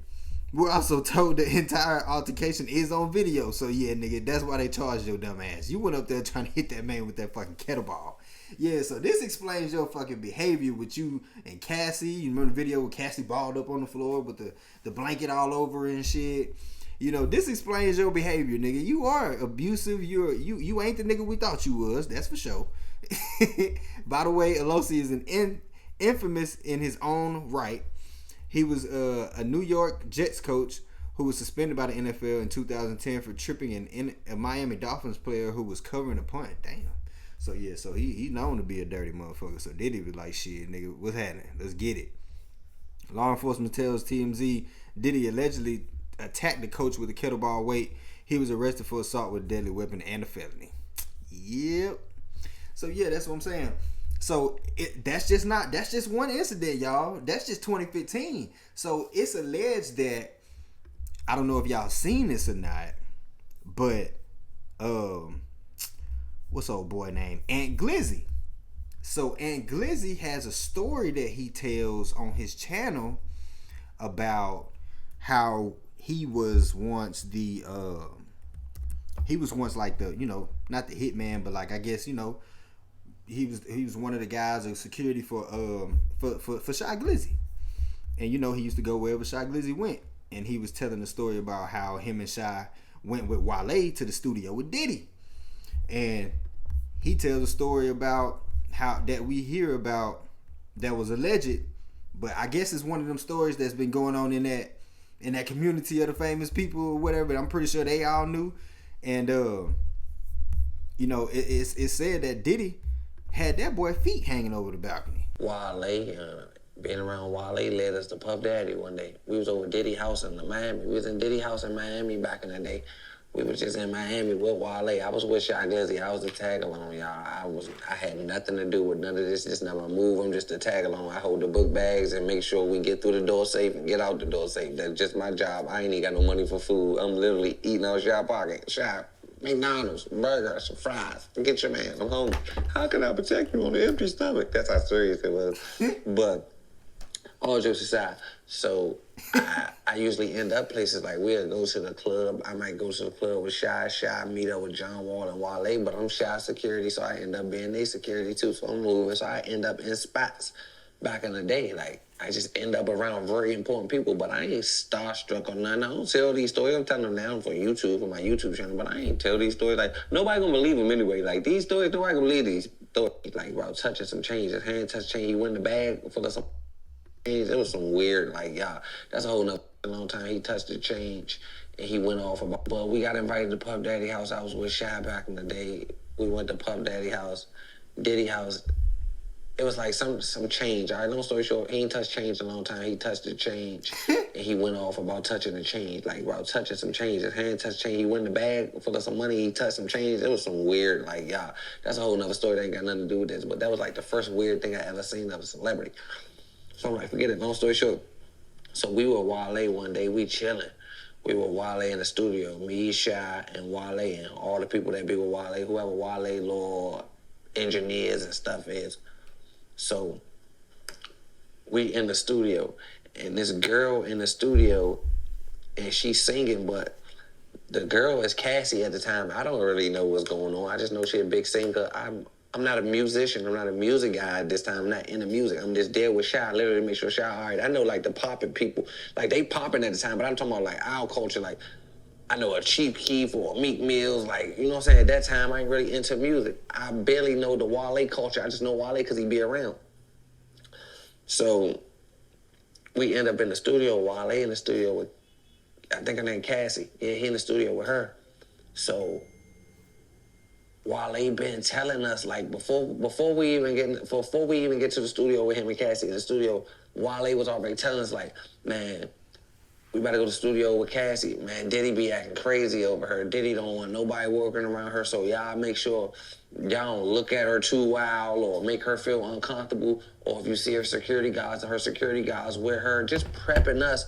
We're also told the entire altercation is on video. So yeah, nigga, that's why they charged your dumb ass. You went up there trying to hit that man with that fucking kettlebell. Yeah, so this explains your fucking behavior with you and Cassie. You remember the video with Cassie balled up on the floor with the blanket all over and shit. You know, this explains your behavior, nigga. You are abusive. You ain't the nigga we thought you was. That's for sure. By the way, Alosi is an infamous in his own right. He was a New York Jets coach who was suspended by the NFL in 2010 for tripping a Miami Dolphins player who was covering a punt. Damn. So yeah, so he known to be a dirty motherfucker. So Diddy was like, shit, nigga, what's happening? Let's get it. Law enforcement tells TMZ Diddy allegedly attacked the coach with a kettlebell weight. He was arrested for assault with a deadly weapon and a felony. Yep. So yeah, that's what I'm saying. So that's just one incident, y'all. That's just 2015. So it's alleged that, I don't know if y'all seen this or not, but what's old boy name? Ant Glizzy. So Ant Glizzy has a story that he tells on his channel about how he was once like the, you know, not the hitman, but like, I guess, you know, he was one of the guys of security for Shy Glizzy. And you know, he used to go wherever Shy Glizzy went. And he was telling the story about how him and Shy went with Wale to the studio with Diddy. And he tells a story about how that we hear about that was alleged, but I guess it's one of them stories that's been going on in that community of the famous people or whatever. I'm pretty sure they all knew. And you know, it's said that Diddy had that boy feet hanging over the balcony. Wale, being around Wale led us to Puff Daddy one day. We was over Diddy house in Miami. We was in Diddy house in Miami back in the day. We was just in Miami with Wale. I was with Shy Glizzy. I was the tag along, y'all. I had nothing to do with none of this. Just never move. I'm just a tag along. I hold the book bags and make sure we get through the door safe and get out the door safe. That's just my job. I ain't even got no money for food. I'm literally eating out of Shy pocket. Shy, McDonald's, burgers, some fries. Get your man. I'm hungry. How can I protect you on an empty stomach? That's how serious it was. But all jokes aside, so I usually end up places like we'll go to the club. I might go to the club with Shy, meet up with John Wall and Wale, but I'm Shy security, so I end up being their security too. So I'm moving, so I end up in spots back in the day. Like, I just end up around very important people, but I ain't starstruck or nothing. I don't tell these stories. I'm telling them now for YouTube, for my YouTube channel, but I ain't tell these stories. Like, nobody gonna believe them anyway. Like, these stories, nobody gonna believe these stories. Like, about touching some change, his hand touched change, he went in the bag full of some. It was some weird, like, y'all, that's a whole nother long time. He touched the change and he went off about, but we got invited to Puff Daddy house. I was with Shy back in the day. We went to Puff Daddy house, Diddy house. It was like some change. All right, long story short, he ain't touched change in a long time. He touched the change and he went off about touching the change, like about touching some change. His hand touched change. He went in the bag full of some money. He touched some change. It was some weird, like, y'all, that's a whole nother story that ain't got nothing to do with this, but that was like the first weird thing I ever seen of a celebrity. So I'm like, forget it, long story short. So we were Wale one day, we chilling. We were Wale in the studio, me, Shy, and Wale, and all the people that be with Wale, whoever Wale law engineers and stuff is. So we in the studio, and this girl in the studio, and she's singing, but the girl is Cassie at the time. I don't really know what's going on. I just know she's a big singer. I'm not a musician. I'm not a music guy at this time. I'm not into music. I'm just there with Shy, literally to make sure Shy all right. I know, like, the popping people, like, they popping at the time, but I'm talking about, like, our culture. Like, I know a Chief Keef or a Meek Mills. Like, you know what I'm saying? At that time, I ain't really into music. I barely know the Wale culture. I just know Wale because he be around. So we end up in the studio, Wale in the studio with, I think her name Cassie. Yeah, he in the studio with her. So Wale been telling us, like, before we even get to the studio with him and Cassie in the studio, Wale was already telling us, like, man, we better go to the studio with Cassie. Man, Diddy be acting crazy over her. Diddy don't want nobody working around her, so y'all make sure y'all don't look at her too wild or make her feel uncomfortable. Or if you see her security guards with her, just prepping us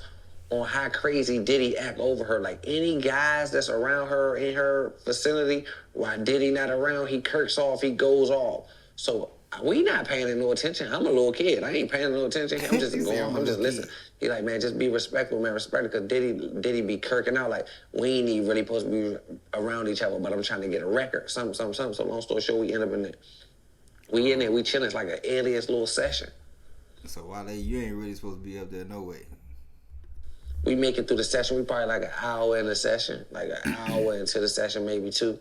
on how crazy Diddy act over her. Like, any guys that's around her in her vicinity, while Diddy not around, he kirks off, he goes off. So we not paying no attention. I'm a little kid. I ain't paying no attention. I'm just going, I'm just listening. He like, man, just be respectful, man, respect it, because Diddy be kirking out. Like, we ain't even really supposed to be around each other, but I'm trying to get a record, something. So long story short, we end up in there. We in there, we chilling. It's like an alias little session. So Wale, you ain't really supposed to be up there no way. We make it through the session. We probably like an hour in the session, like an hour into the session, maybe two.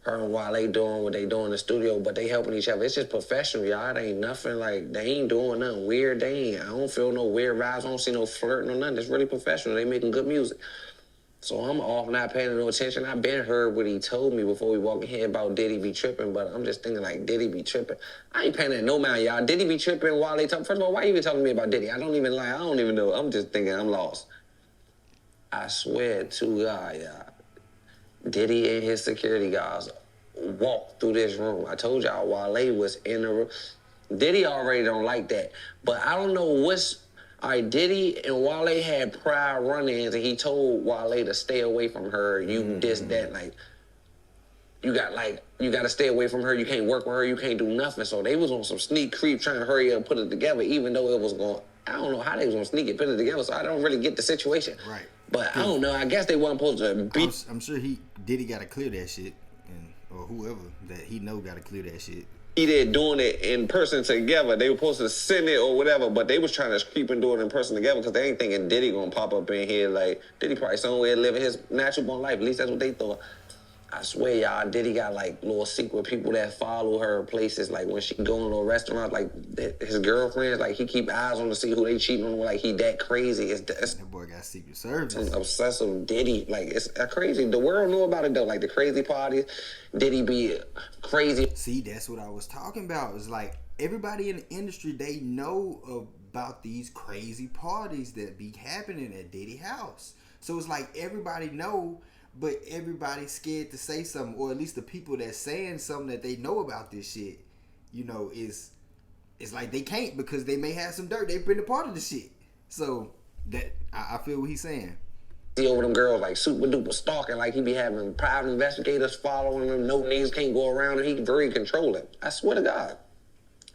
Her and Wale doing what they do in the studio, but they helping each other. It's just professional, y'all. It ain't nothing like, they ain't doing nothing weird. I don't feel no weird vibes. I don't see no flirting or nothing. It's really professional. They making good music. So I'm off, not paying no attention. I been heard what he told me before we walk in here about Diddy be tripping, but I'm just thinking, like, Diddy be tripping. I ain't paying that no mind, y'all. Diddy be tripping while they talk. First of all, why you even telling me about Diddy? I don't even know. I'm just thinking I'm lost. I swear to God, y'all. Diddy and his security guards walked through this room. I told y'all Wale was in the room. Diddy already don't like that, but I don't know what's... All right, Diddy and Wale had prior run-ins, and he told Wale to stay away from her. You this, that, like, you got to stay away from her. You can't work with her. You can't do nothing. So they was on some sneak creep trying to hurry up and put it together, even though it was going... I don't know how they was going to sneak it, put it together, so I don't really get the situation. Right. But I don't know. I guess they wasn't supposed to be... I'm sure Diddy got to clear that shit, or whoever that he know got to clear that shit. He did doing it in person together. They were supposed to send it or whatever, but they was trying to creep and do it in person together because they ain't thinking Diddy gonna pop up in here. Like, Diddy probably somewhere living his natural born life. At least that's what they thought. I swear, y'all, Diddy got, like, little secret people that follow her places. Like, when she go into a restaurant, like, his girlfriends, like, he keep eyes on to see who they cheating on. Like, he that crazy. That boy got Secret Service. Obsessive Diddy. Like, it's crazy. The world knew about it, though. Like, the crazy parties. Diddy be crazy. See, that's what I was talking about. It's like, everybody in the industry, they know about these crazy parties that be happening at Diddy house. So it's like everybody know, but everybody's scared to say something, or at least the people that's saying something that they know about this shit, you know, it's like they can't because they may have some dirt. They've been a part of the shit. So that I feel what he's saying. See over them girls like super duper stalking, like he be having private investigators following him. No niggas can't go around, and he very controlling. I swear to God.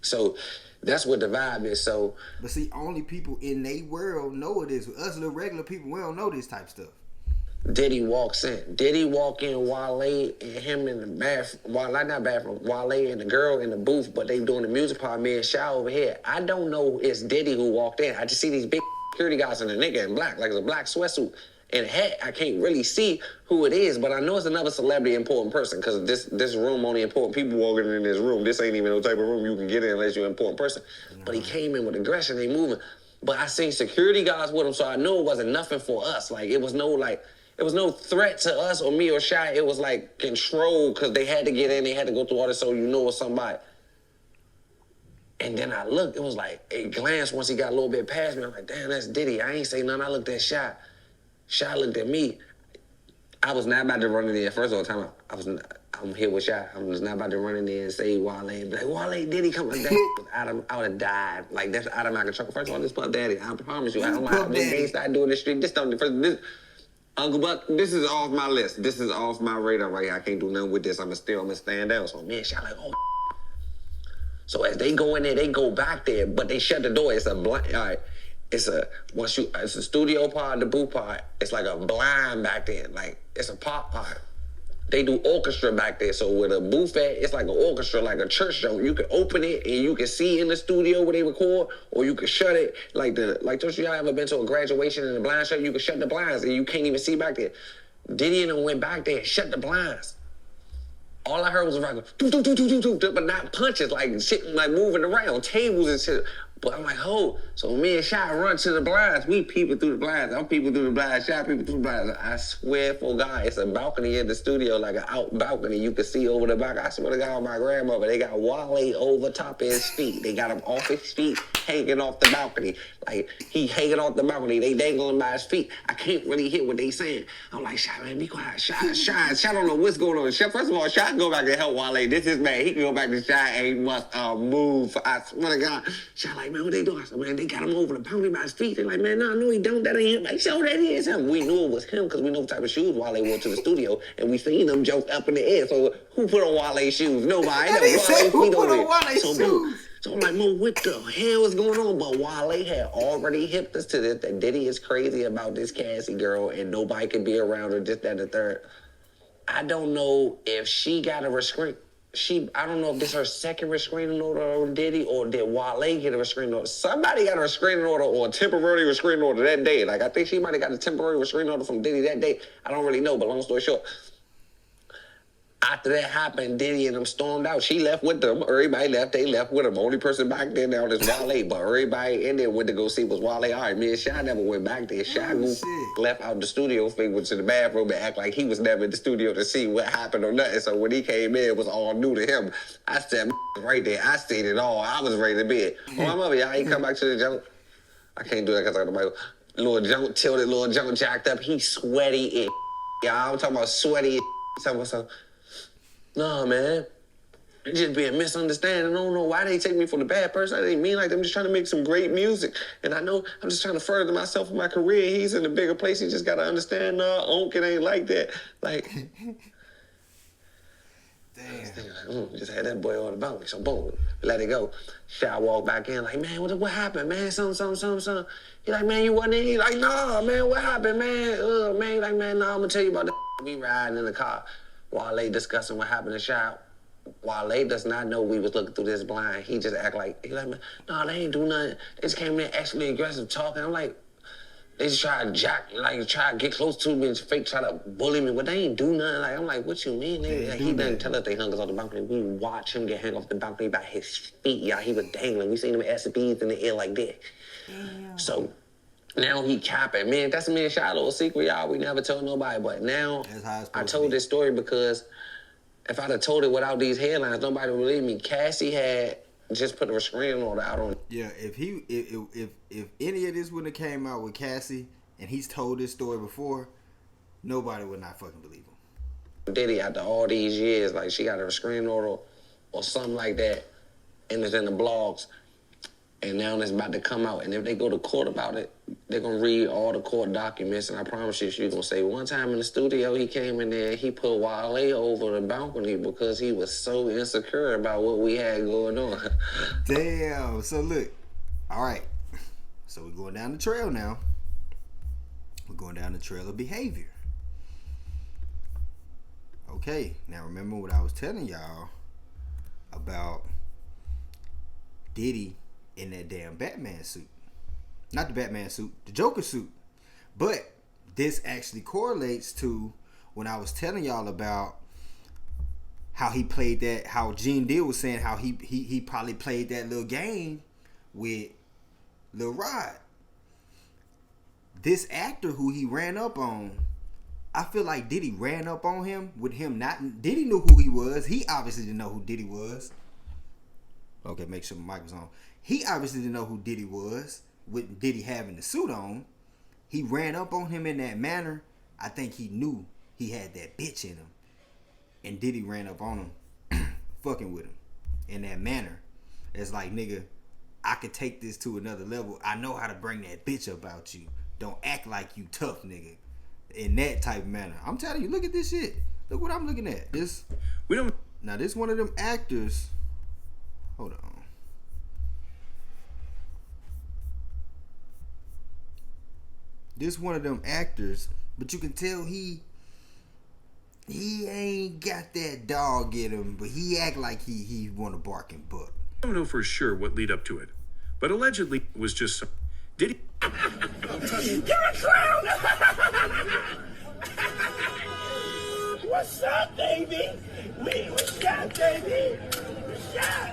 So that's what the vibe is. So, but see, only people in their world know it is. Us little regular people, we don't know this type of stuff. Diddy walks in. Diddy walk in, Wale and him in the bathroom. Wale and the girl in the booth, but they doing the music part. Me and Shy over here. I don't know it's Diddy who walked in. I just see these big security guys and a nigga in black, like it's a black sweatsuit and a hat. I can't really see who it is, but I know it's another celebrity important person because this room only important people walking in this room. This ain't even no type of room you can get in unless you're an important person. But he came in with aggression. They moving. But I seen security guys with him, so I knew it wasn't nothing for us. Like, it was no threat to us or me or Shy. It was like control because they had to get in. They had to go through all this so you know it's somebody. And then I looked. It was like a glance once he got a little bit past me. I'm like, damn, that's Diddy. I ain't say nothing. I looked at Shy. Shy looked at me. I was not about to run in there. First of all, time I'm here with Shy. I was not about to run in there and say Wale and be like, Wale, Diddy come like that. I would have died. Like, that's out of my control. First of all, this Puff Daddy. I promise you. I don't like when they start doing this street. Uncle Buck, this is off my list. This is off my radar right here. I can't do nothing with this. I'm gonna stand down. So man, Shy like, oh. So as they go in there, they go back there, but they shut the door. It's a blind. All right. It's a studio part, the booth part. It's like a blind back there. Like, it's a pop part. They do orchestra back there. So with a booth at, it's like an orchestra, like a church show. You can open it and you can see in the studio where they record, or you can shut it. Like don't y'all ever been to a graduation in a blind show? You can shut the blinds and you can't even see back there. Diddy and them went back there and shut the blinds. All I heard was like, but not punches, like shit, like moving around, tables and shit. But I'm like, oh. So me and Shy run to the blinds. We peeping through the blinds. I'm peeping through the blinds. Shy peeping through the blinds. I swear for God, it's a balcony in the studio, like an out balcony. You can see over the balcony. I swear to God, my grandmother, they got Wale over top of his feet. They got him off his feet, hanging off the balcony. Like, he hanging off the balcony. They dangling by his feet. I can't really hear what they saying. I'm like, Shy, man, be quiet. Shy don't know what's going on. Shy, first of all, Shy can go back and help Wale. This is man. He can go back to Shy and he must move. I swear to God. Shy like, man, what they doing? I said, man, they got him over the balcony by his feet. They're like, man, no, he don't. That ain't him. Like, so that is him. We knew it was him because we know what type of shoes Wale wore to the studio, and we seen them jump up in the air. So who put on Wale's shoes? Nobody. Who put on Wale's shoes? So I'm like, Mo, what the hell is going on? But Wale had already hipped us to this, that Diddy is crazy about this Cassie girl, and nobody could be around her, this, that, and the third. I don't know if she got a restraint. I don't know if this is her second restraining order on Diddy, or did Wale get a restraining order? Somebody got a restraining order or a temporary restraining order that day. Like, I think she might have got a temporary restraining order from Diddy that day. I don't really know, but long story short, after that happened, Diddy and them stormed out. She left with them. Everybody left. They left with them. Only person back there now is Wale. But everybody in there went to go see was Wale. All right, me and Shy never went back there. Shy left out the studio, went to the bathroom and act like he was never in the studio to see what happened or nothing. So when he came in, it was all new to him. I said, right there, I seen it all. I was ready to bed. Oh, my mother, y'all ain't come back to the jump. I can't do that because I got the mic. Little jump tilted, little jump jacked up. He sweaty and y'all, I'm talking about sweaty and so. Nah, man. It's just being misunderstanding. I don't know why they take me for the bad person. I didn't mean like that. I'm just trying to make some great music. And I know I'm just trying to further myself in my career. He's in a bigger place. He just got to understand, it ain't like that. Like, damn. Just had that boy on the balcony. So, boom, let it go. Shy walk back in like, man, what happened, man? Something. He like, man, you wasn't in? He like, nah, man, what happened, man? Man, he like, man, nah, I'm going to tell you about that. We riding in the car. Wale discussing what happened to Shy. Wale does not know we was looking through this blind. He just act like, he like, no, they ain't do nothing. They just came in actually aggressive talking. I'm like, they just try to get close to me and fake try to bully me. But they ain't do nothing. Like, I'm like, what you mean? He didn't tell us they hung us off the balcony. We watched him get hung off the balcony by his feet, y'all. He was dangling. We seen him SBs in the air like that. Damn. So now he capping. Man, that's me and Shy little secret, y'all. We never told nobody. But now I told this story because if I'd have told it without these headlines, nobody would believe me. Cassie had just put a restraining order out on. Yeah, if any of this wouldn't have came out with Cassie and he's told this story before, nobody would not fucking believe him. Diddy, after all these years, like she got a restraining order or something like that, and it's in the blogs, and now it's about to come out. And if they go to court about it, they're gonna read all the court documents, and I promise you, she's gonna say one time in the studio he came in there, he put Wale over the balcony because he was so insecure about what we had going on. Damn. So look, all right. So we're going down the trail now. We're going down the trail of behavior. Okay, now remember what I was telling y'all about Diddy in that damn Batman suit. Not the Batman suit, the Joker suit. But this actually correlates to when I was telling y'all about how he played that, how Gene Deal was saying how he probably played that little game with Lil Rod. This actor who he ran up on, I feel like Diddy ran up on him with him not. Diddy knew who he was. He obviously didn't know who Diddy was. Okay, make sure my mic was on. He obviously didn't know who Diddy was with Diddy having the suit on. He ran up on him in that manner. I think he knew he had that bitch in him. And Diddy ran up on him, fucking with him in that manner. It's like, nigga, I could take this to another level. I know how to bring that bitch about you. Don't act like you tough, nigga. In that type of manner. I'm telling you, look at this shit. Look what I'm looking at. This one of them actors. Hold on. This one of them actors, but you can tell he ain't got that dog in him, but he act like he want to bark and buck. I don't know for sure what lead up to it, but allegedly it was just some. Did he? You're a clown! What's up, baby? We shot, baby. We shot.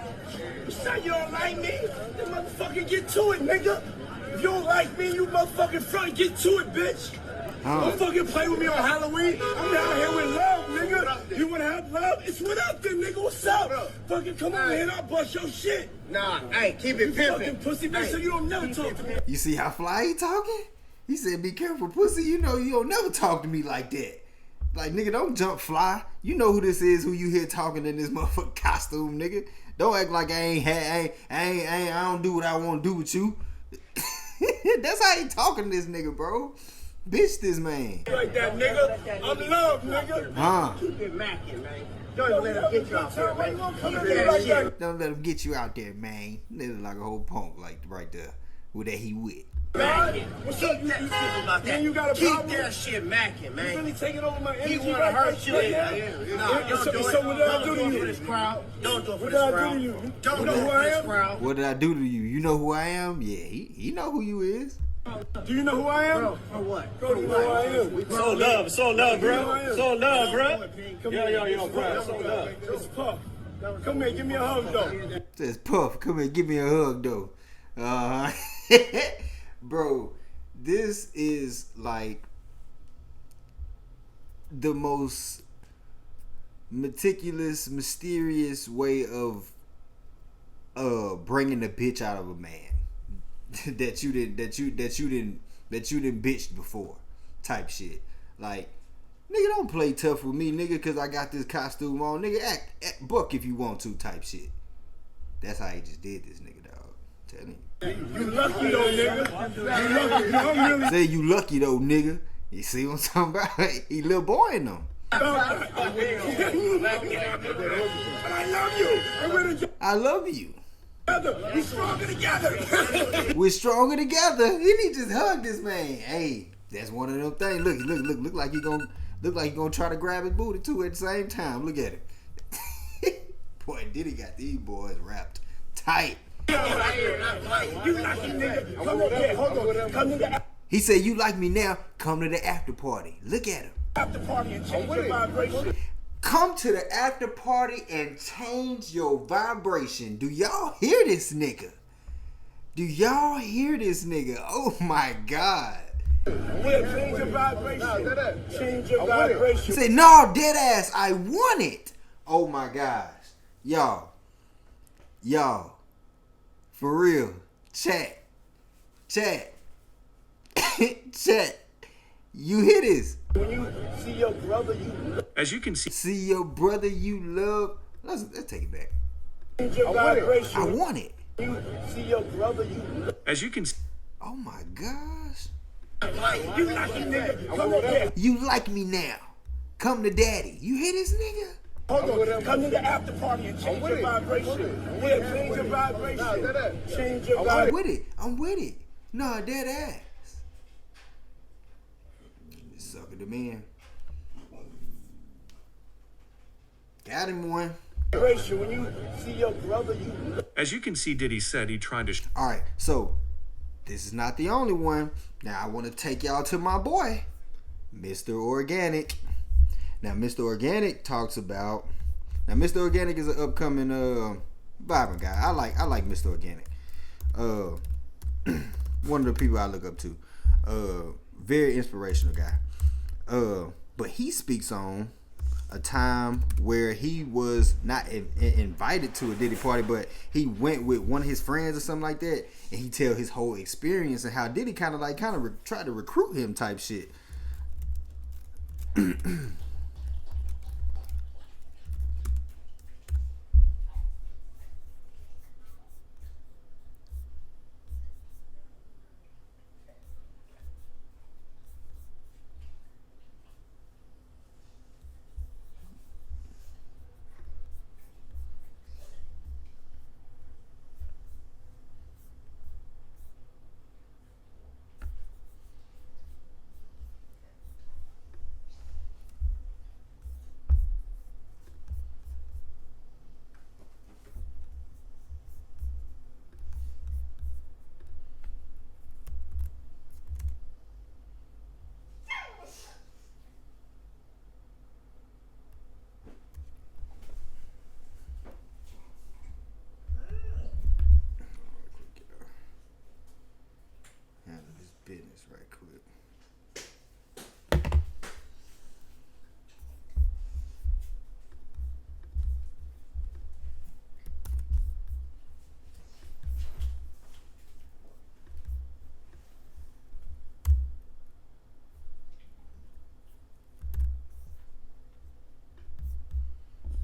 You shot, you don't like me? Then motherfucker get to it, nigga. If you don't like me, you motherfucking front, get to it, bitch. Don't fucking play with me on Halloween. I'm down here with love, nigga. You wanna have love? It's what up then, nigga. What's up? Fucking come on here and I'll bust your shit. Nah, hey, keep it pimpin'. Fucking pussy bitch, so you don't never talk to me. You see how fly he talking? He said, be careful, pussy. You know you don't never talk to me like that. Like, nigga, don't jump fly. You know who this is, who you hear talking in this motherfucking costume, nigga. Don't act like I don't do what I want to do with you. That's how he talking to this nigga, bro. Bitch this man. Like that, nigga. I'm love, nigga. Keep it macking, man. Don't even let him get you out there, man. Don't let him get you out there, man. Nigga like a whole punk, like right there. With that he with. What's up? You think about that? You got a Keep problem? that shit macking, man. You really taking over my energy? He want to hurt you. So what did I do to you? Don't do it for What this did I do crowd. to you? Don't You do know it who for I this am? crowd. What did I do to you? You know who I am? Yeah, he know who you is. Do you know who I am? Bro, for what? Bro, you know who I am? So love, bro. So love, bro. Yo, bro. So love. It's Puff. Come here, give me a hug, though. Says Puff, come here, give me a hug, though. Bro, this is like the most meticulous, mysterious way of bringing the bitch out of a man that you didn't bitched before, type shit. Like, nigga, don't play tough with me, nigga, cause I got this costume on. Nigga, act buck if you want to, type shit. That's how he just did this, nigga, dog. Telling you. You lucky though, nigga. You lucky. No, I'm really. Say you lucky though, nigga. You see what I'm talking about? He little boy in them. I love you. And we're together. I love you. We're stronger together. We're stronger together. He need to just hug this man. Hey, that's one of them things. Look like he gonna try to grab his booty too at the same time. Look at him. Boy, Diddy got these boys wrapped tight. You lucky, nigga. Come here. Hold on. Come to the He said, you like me now, come to the after party. Look at him. after party and change your vibration. Come to the after party and change your vibration. Do y'all hear this nigga? Do y'all hear this nigga? Oh my God. Change your vibration. Change your vibration. Say, no, dead ass, I want it. Oh my gosh. Y'all, For real. Chat. Chat. You hear this? When you see your brother, you As you can see, your brother you love. Let's take it back. change your vibration. I want it. You see your brother, you as you can see, Oh my gosh. you like him, nigga. Come to daddy. You like me now. Come to daddy. You hear this nigga? Hold on. Come to the after party and change your vibration. Yeah, change your vibration. Change your I'm vibration. with it. I'm with it. Nah, dead ass. Sucker the man. Got him one. When you see your brother, you as you can see, Diddy said he tried to. All right, so this is not the only one. Now I want to take y'all to my boy, Mr. Organic. Now Mr. Organic talks about. Now Mr. Organic is an upcoming vibrant guy. I like Mr. Organic. One of the people I look up to. Very inspirational guy. But he speaks on a time where he was not invited to a Diddy party, but he went with one of his friends or something like that, and he tell his whole experience and how Diddy kind of tried to recruit him type shit. Business right quick.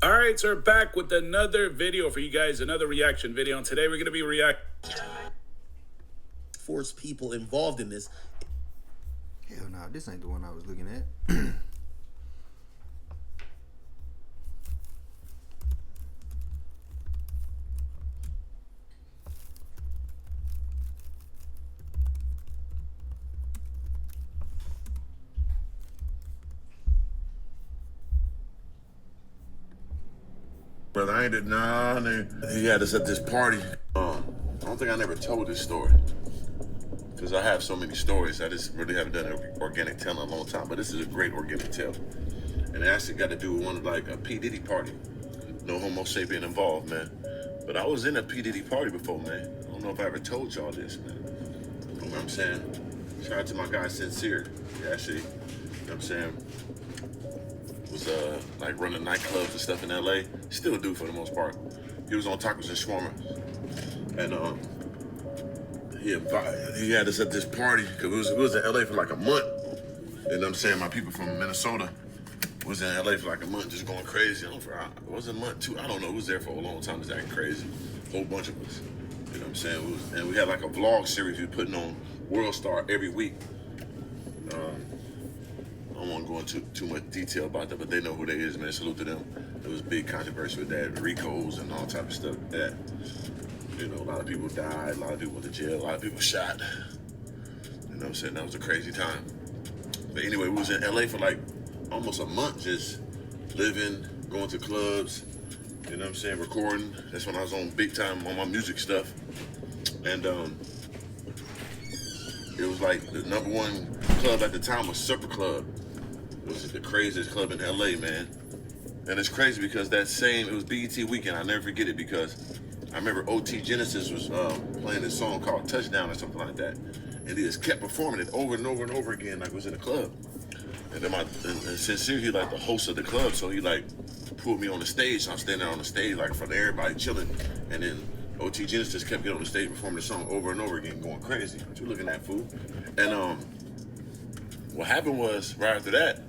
All right, so we're back with another video for you guys, another reaction video, and today we're going to be reacting. Force people involved in this. Hell no, this ain't the one I was looking at. Brother, I ain't he had us at this party. I don't think I never told this story. Because I have so many stories. I just really haven't done an organic tale in a long time. But this is a great organic tale. And it actually got to do with one like a P. Diddy party. No Homo sapien involved, man. But I was in a P. Diddy party before, man. I don't know if I ever told y'all this, man. You know what I'm saying? Shout out to my guy Sincere. He actually, you know what I'm saying, was like running nightclubs and stuff in LA. Still do for the most part. He was on tacos and shawarma. And he had us at this party because we was in LA for like a month. You know what I'm saying? My people from Minnesota was in LA for like a month, just going crazy. It was a month too. I don't know. We was there for a long time, just acting crazy. A whole bunch of us. You know what I'm saying? And we had like a vlog series we were putting on World Star every week. I don't want to go into too much detail about that, but they know who they is, man. Salute to them. There was big controversy with that, Ricos and all type of stuff like that. You know, a lot of people died, a lot of people went to jail, a lot of people shot. You know what I'm saying? That was a crazy time. But anyway, we was in LA for like almost a month, just living, going to clubs, you know what I'm saying, recording. That's when I was on big time on my music stuff. And it was like the #1 club at the time was Supper Club. It was the craziest club in LA, man. And it's crazy because it was BET weekend. I'll never forget it because I remember OT Genesis was playing this song called Touchdown or something like that. And he just kept performing it over and over and over again like it was in a club. And then and Sincere, he like the host of the club, so he like pulled me on the stage. So I'm standing there on the stage like in front of everybody chilling. And then OT Genesis kept getting on the stage performing the song over and over again, going crazy. What you looking at, fool? And what happened was, right after that,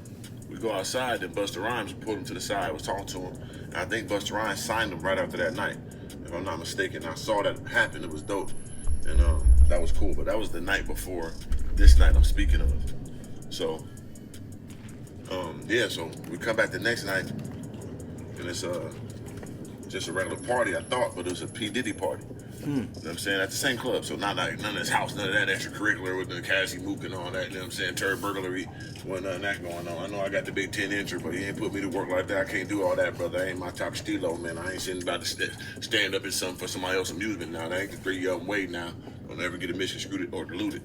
we go outside, and Busta Rhymes pulled him to the side, was talking to him, and I think Busta Rhymes signed him right after that night, if I'm not mistaken. I saw that happen, it was dope, and that was cool, but that was the night before this night I'm speaking of. So, yeah, so we come back the next night, and it's just a regular party, I thought, but it was a P. Diddy party. You know what I'm saying? At the same club. So not like none of this house, none of that extracurricular with the Cassie Mook and all that, you know what I'm saying? Turd burglary, wasn't none of that going on. I know I got the big 10-incher, but he ain't put me to work like that. I can't do all that, brother. I ain't my top stilo, man. I ain't sitting about to stand up in something for somebody else's amusement now. That ain't the 3 year way now. I'll never get a mission screwed or diluted.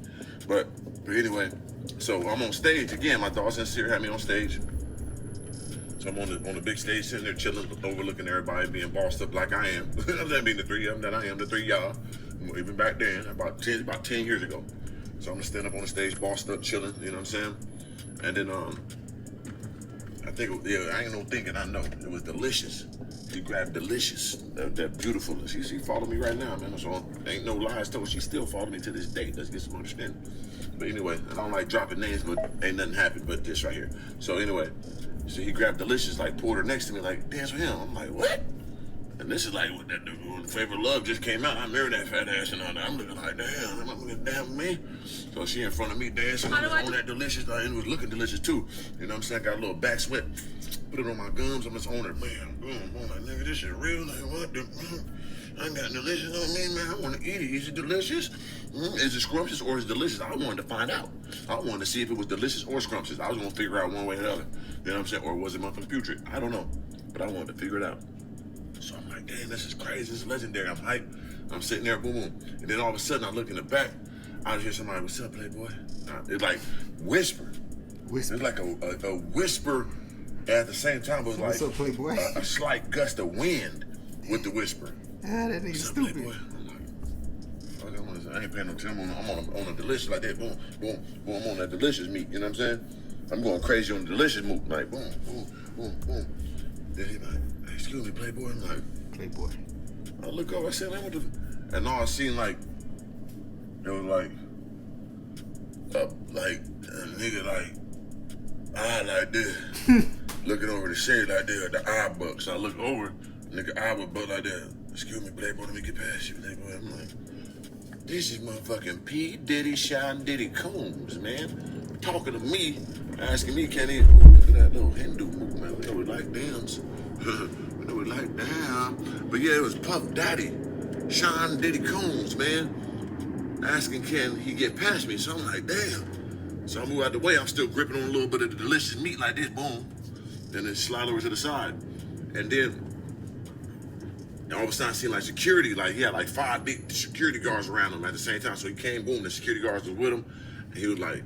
But anyway, so I'm on stage again. My dog Sincere had me on stage. So I'm on the big stage sitting there chilling, overlooking everybody, being bossed up like I am. That being the 3 of them that I am, the 3 y'all. Even back then, about 10 years ago. So I'm gonna stand up on the stage, bossed up, chilling, you know what I'm saying? And then I think, I ain't no thinking, I know. It was Delicious. She grabbed Delicious, that beautiful. She followed me right now, man. So ain't no lies told. She still following me to this day. Let's get some understanding. But anyway, I don't like dropping names, but ain't nothing happened but this right here. So anyway, so he grabbed Delicious, like pulled her next to me, like dance with him. I'm like, what? And this is like when Favorite Love just came out. I married that fat ass and all that. I'm looking like, damn, I'm looking damn me. So she in front of me dancing on that Delicious, and it was looking delicious too. You know what I'm saying? Got a little back sweat. Put it on my gums. I'm just on it, man. Boom, boom. Like, nigga, this shit real. Like, what the? I ain't got Delicious on me, man. I want to eat it. Is it delicious? Is it scrumptious or is it delicious? I wanted to find out. I wanted to see if it was delicious or scrumptious. I was going to figure out one way or the other. You know what I'm saying? Or was it motherfucking putrid? I don't know. But I wanted to figure it out. So I'm like, damn, this is crazy. This is legendary. I'm hyped. I'm sitting there, boom, boom. And then all of a sudden, I look in the back. I hear somebody, what's up, Playboy? It's like whisper. It's like a whisper at the same time, but it was what's up, Playboy? A slight gust of wind with the whisper. Ah, that nigga stupid. Playboy? I'm like, fuck, I ain't paying no attention. I'm on a Delicious like that. Boom, boom, boom. I'm on that Delicious meat. You know what I'm saying? I'm going crazy on the Delicious meat. Like, boom, boom, boom, boom. Then he like, excuse me, Playboy. I'm like, Playboy. I look over, I said, man, what the... And all I seen, like, it was like a nigga, like, eye like this, looking over the shade like this, the eye buck. So I look over, nigga eye buck like that. Excuse me, Playboy, let me get past you, Playboy. I'm like, this is motherfucking P. Diddy, Sean Diddy Combs, man. Talking to me, asking me, can he... Look at that little Hindu movement. We know we like dams. We know we like damn. But yeah, it was Puff Daddy, Sean Diddy Combs, man, asking can he get past me. So I'm like, damn. So I move out the way. I'm still gripping on a little bit of the Delicious meat like this, boom. Then it slide over to the side. And then all of a sudden I seen like security, like he had like 5 big security guards around him at the same time. So he came, boom, the security guards was with him. And he was like,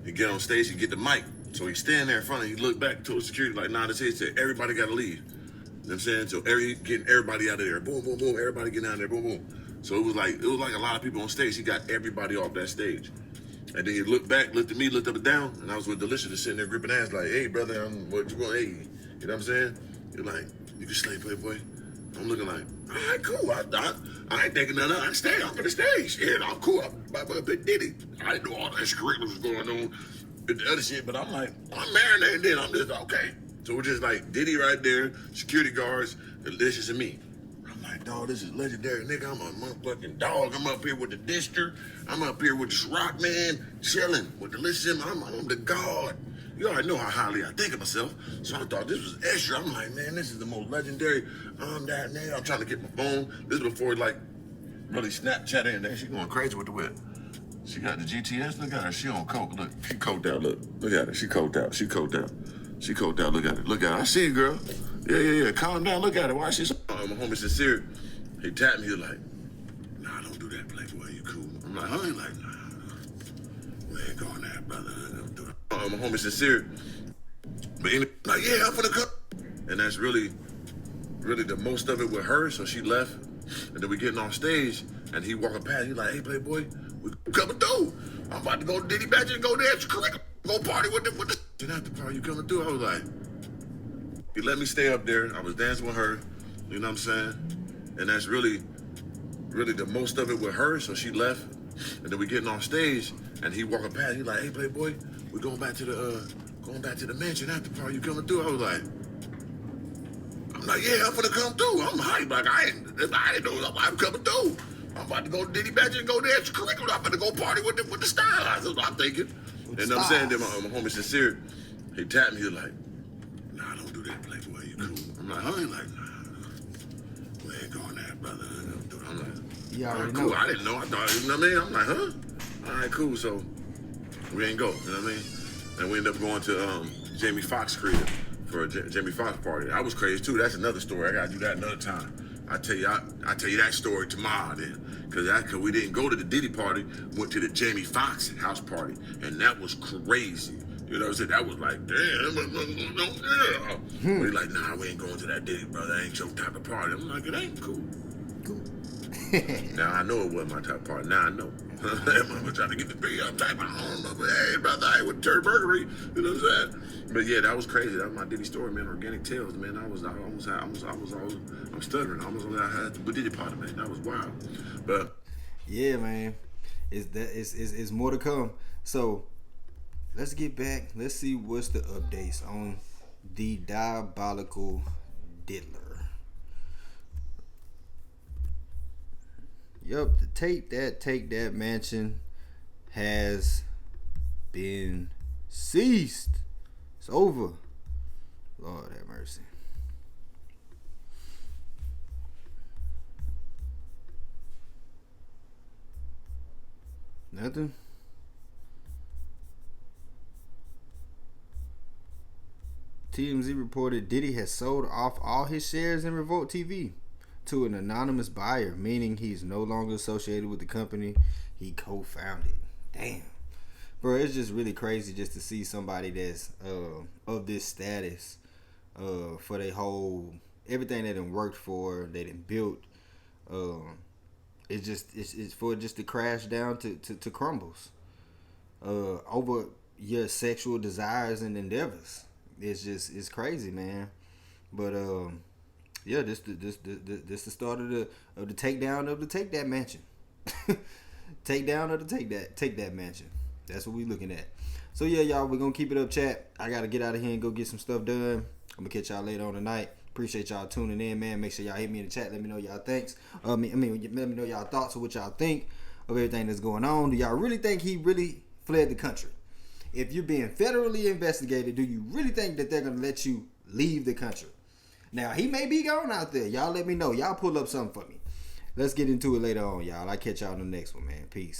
he get on stage, he get the mic. So he stand there in front of him, he looked back towards security, like nodded his head, said, everybody gotta leave. You know what I'm saying? So getting everybody out of there. Boom, boom, boom, everybody getting out of there, boom, boom. So it was like a lot of people on stage. He got everybody off that stage. And then he looked back, looked at me, looked up and down, and I was with Delicious just sitting there gripping ass like, hey brother, what you going, hey, you know what I'm saying? You're like, you can slay, Playboy. I'm looking like, all right, cool. I ain't thinking nothing. I stay off of the stage. Yeah, I'm cool. I'm Big Diddy. I didn't know all that curriculum was going on. The other shit, but I'm like, I'm marinating then. I'm just okay. So we're just like Diddy right there, security guards, Delicious and me. I'm like, dog, this is legendary, nigga. I'm a motherfucking dog. I'm up here with the Dister. I'm up here with the Rock Man, chilling with Delicious and I'm the god. You already know how highly I think of myself. So I thought this was extra. I'm like, man, this is the most legendary. I'm that nigga. I'm trying to get my phone. This is before like really Snapchat in there. She going crazy with the whip. She got the GTS, look at her, she on coke, look, she coked out, look at her, she coked out, look at her, I see you, girl, yeah, calm down, look at her, why she so, my homie Sincere, he tapped me, he was like, nah, don't do that, Playboy, you cool, I'm like, huh, he like, nah, we ain't going there, brother, don't do that, my homie Sincere, but anyway, like, yeah, I'm finna come, and that's really the most of it with her, so she left, and then we getting on stage, and he walking past, he like, hey, Playboy, we coming through. I'm about to go to Diddy Badger and go to extracurricular. Go party with the. Then after party, you coming through? I was like, he let me stay up there. I was dancing with her. You know what I'm saying? And that's really really the most of it with her, so she left. And then we getting on stage, and he walking past. He like, "Hey, Playboy, we going back to the mansion after party. You coming through?" I was like, "Yeah, I'm gonna come through. I'm hyped. Like I didn't know I'm coming through. I'm about to go to Diddy Badger and go to extracurricular. I'm gonna go party with the style." That's what I'm thinking. And I'm saying that my homie Sincere, he tapped me. He was like, "Nah, don't do that, Playboy. You cool?" I'm like, "Huh?" He like, "Nah, we ain't going there, brother." I'm like, "All right, cool. know. I didn't know. I thought, you know what I mean? I'm like, "Huh? All right, cool." So we ain't go. You know what I mean? And we ended up going to Jamie Foxx crib for a Jamie Foxx party. That was crazy too. That's another story. I gotta do that another time. I tell you that story tomorrow then, because we didn't go to the Diddy party, went to the Jamie Foxx house party, and that was crazy. You know what I'm saying? That was like, damn, yeah. But he like, "Nah, we ain't going to that Diddy, brother. That ain't your type of party." I'm like, "It ain't cool." Now I know it wasn't my type of party. Now I know. That mama trying to get the big up type. I don't know, but hey, brother, I ain't with Turd Burgery. You know what I'm saying? But yeah, that was crazy. That was my Diddy story, man. Organic Tales, man. I'm stuttering. I had the Diddy party, man. That was wild. But yeah, man, it's more to come. So let's get back. Let's see what's the updates on the diabolical diddler. Yup, the Take That Mansion has been seized. It's over. Lord have mercy. Nothing. TMZ reported Diddy has sold off all his shares in Revolt TV to an anonymous buyer, meaning he's no longer associated with the company he co-founded. Damn. Bro, it's just really crazy just to see somebody that's of this status for their whole, everything they done worked for, they done built. It's for it just to crash down to crumbles over your sexual desires and endeavors. It's crazy, man. But yeah, this the start of the takedown of the Take That Mansion. Takedown of the Take That Mansion. That's what we looking at. So yeah, y'all, we're gonna keep it up, chat. I gotta get out of here and go get some stuff done. I'm gonna catch y'all later on tonight. Appreciate y'all tuning in, man. Make sure y'all hit me in the chat. Let me know y'all thanks. Let me know y'all thoughts of what y'all think of everything that's going on. Do y'all really think he really fled the country? If you're being federally investigated, do you really think that they're gonna let you leave the country? Now, he may be gone out there. Y'all let me know. Y'all pull up something for me. Let's get into it later on, y'all. I'll catch y'all in the next one, man. Peace.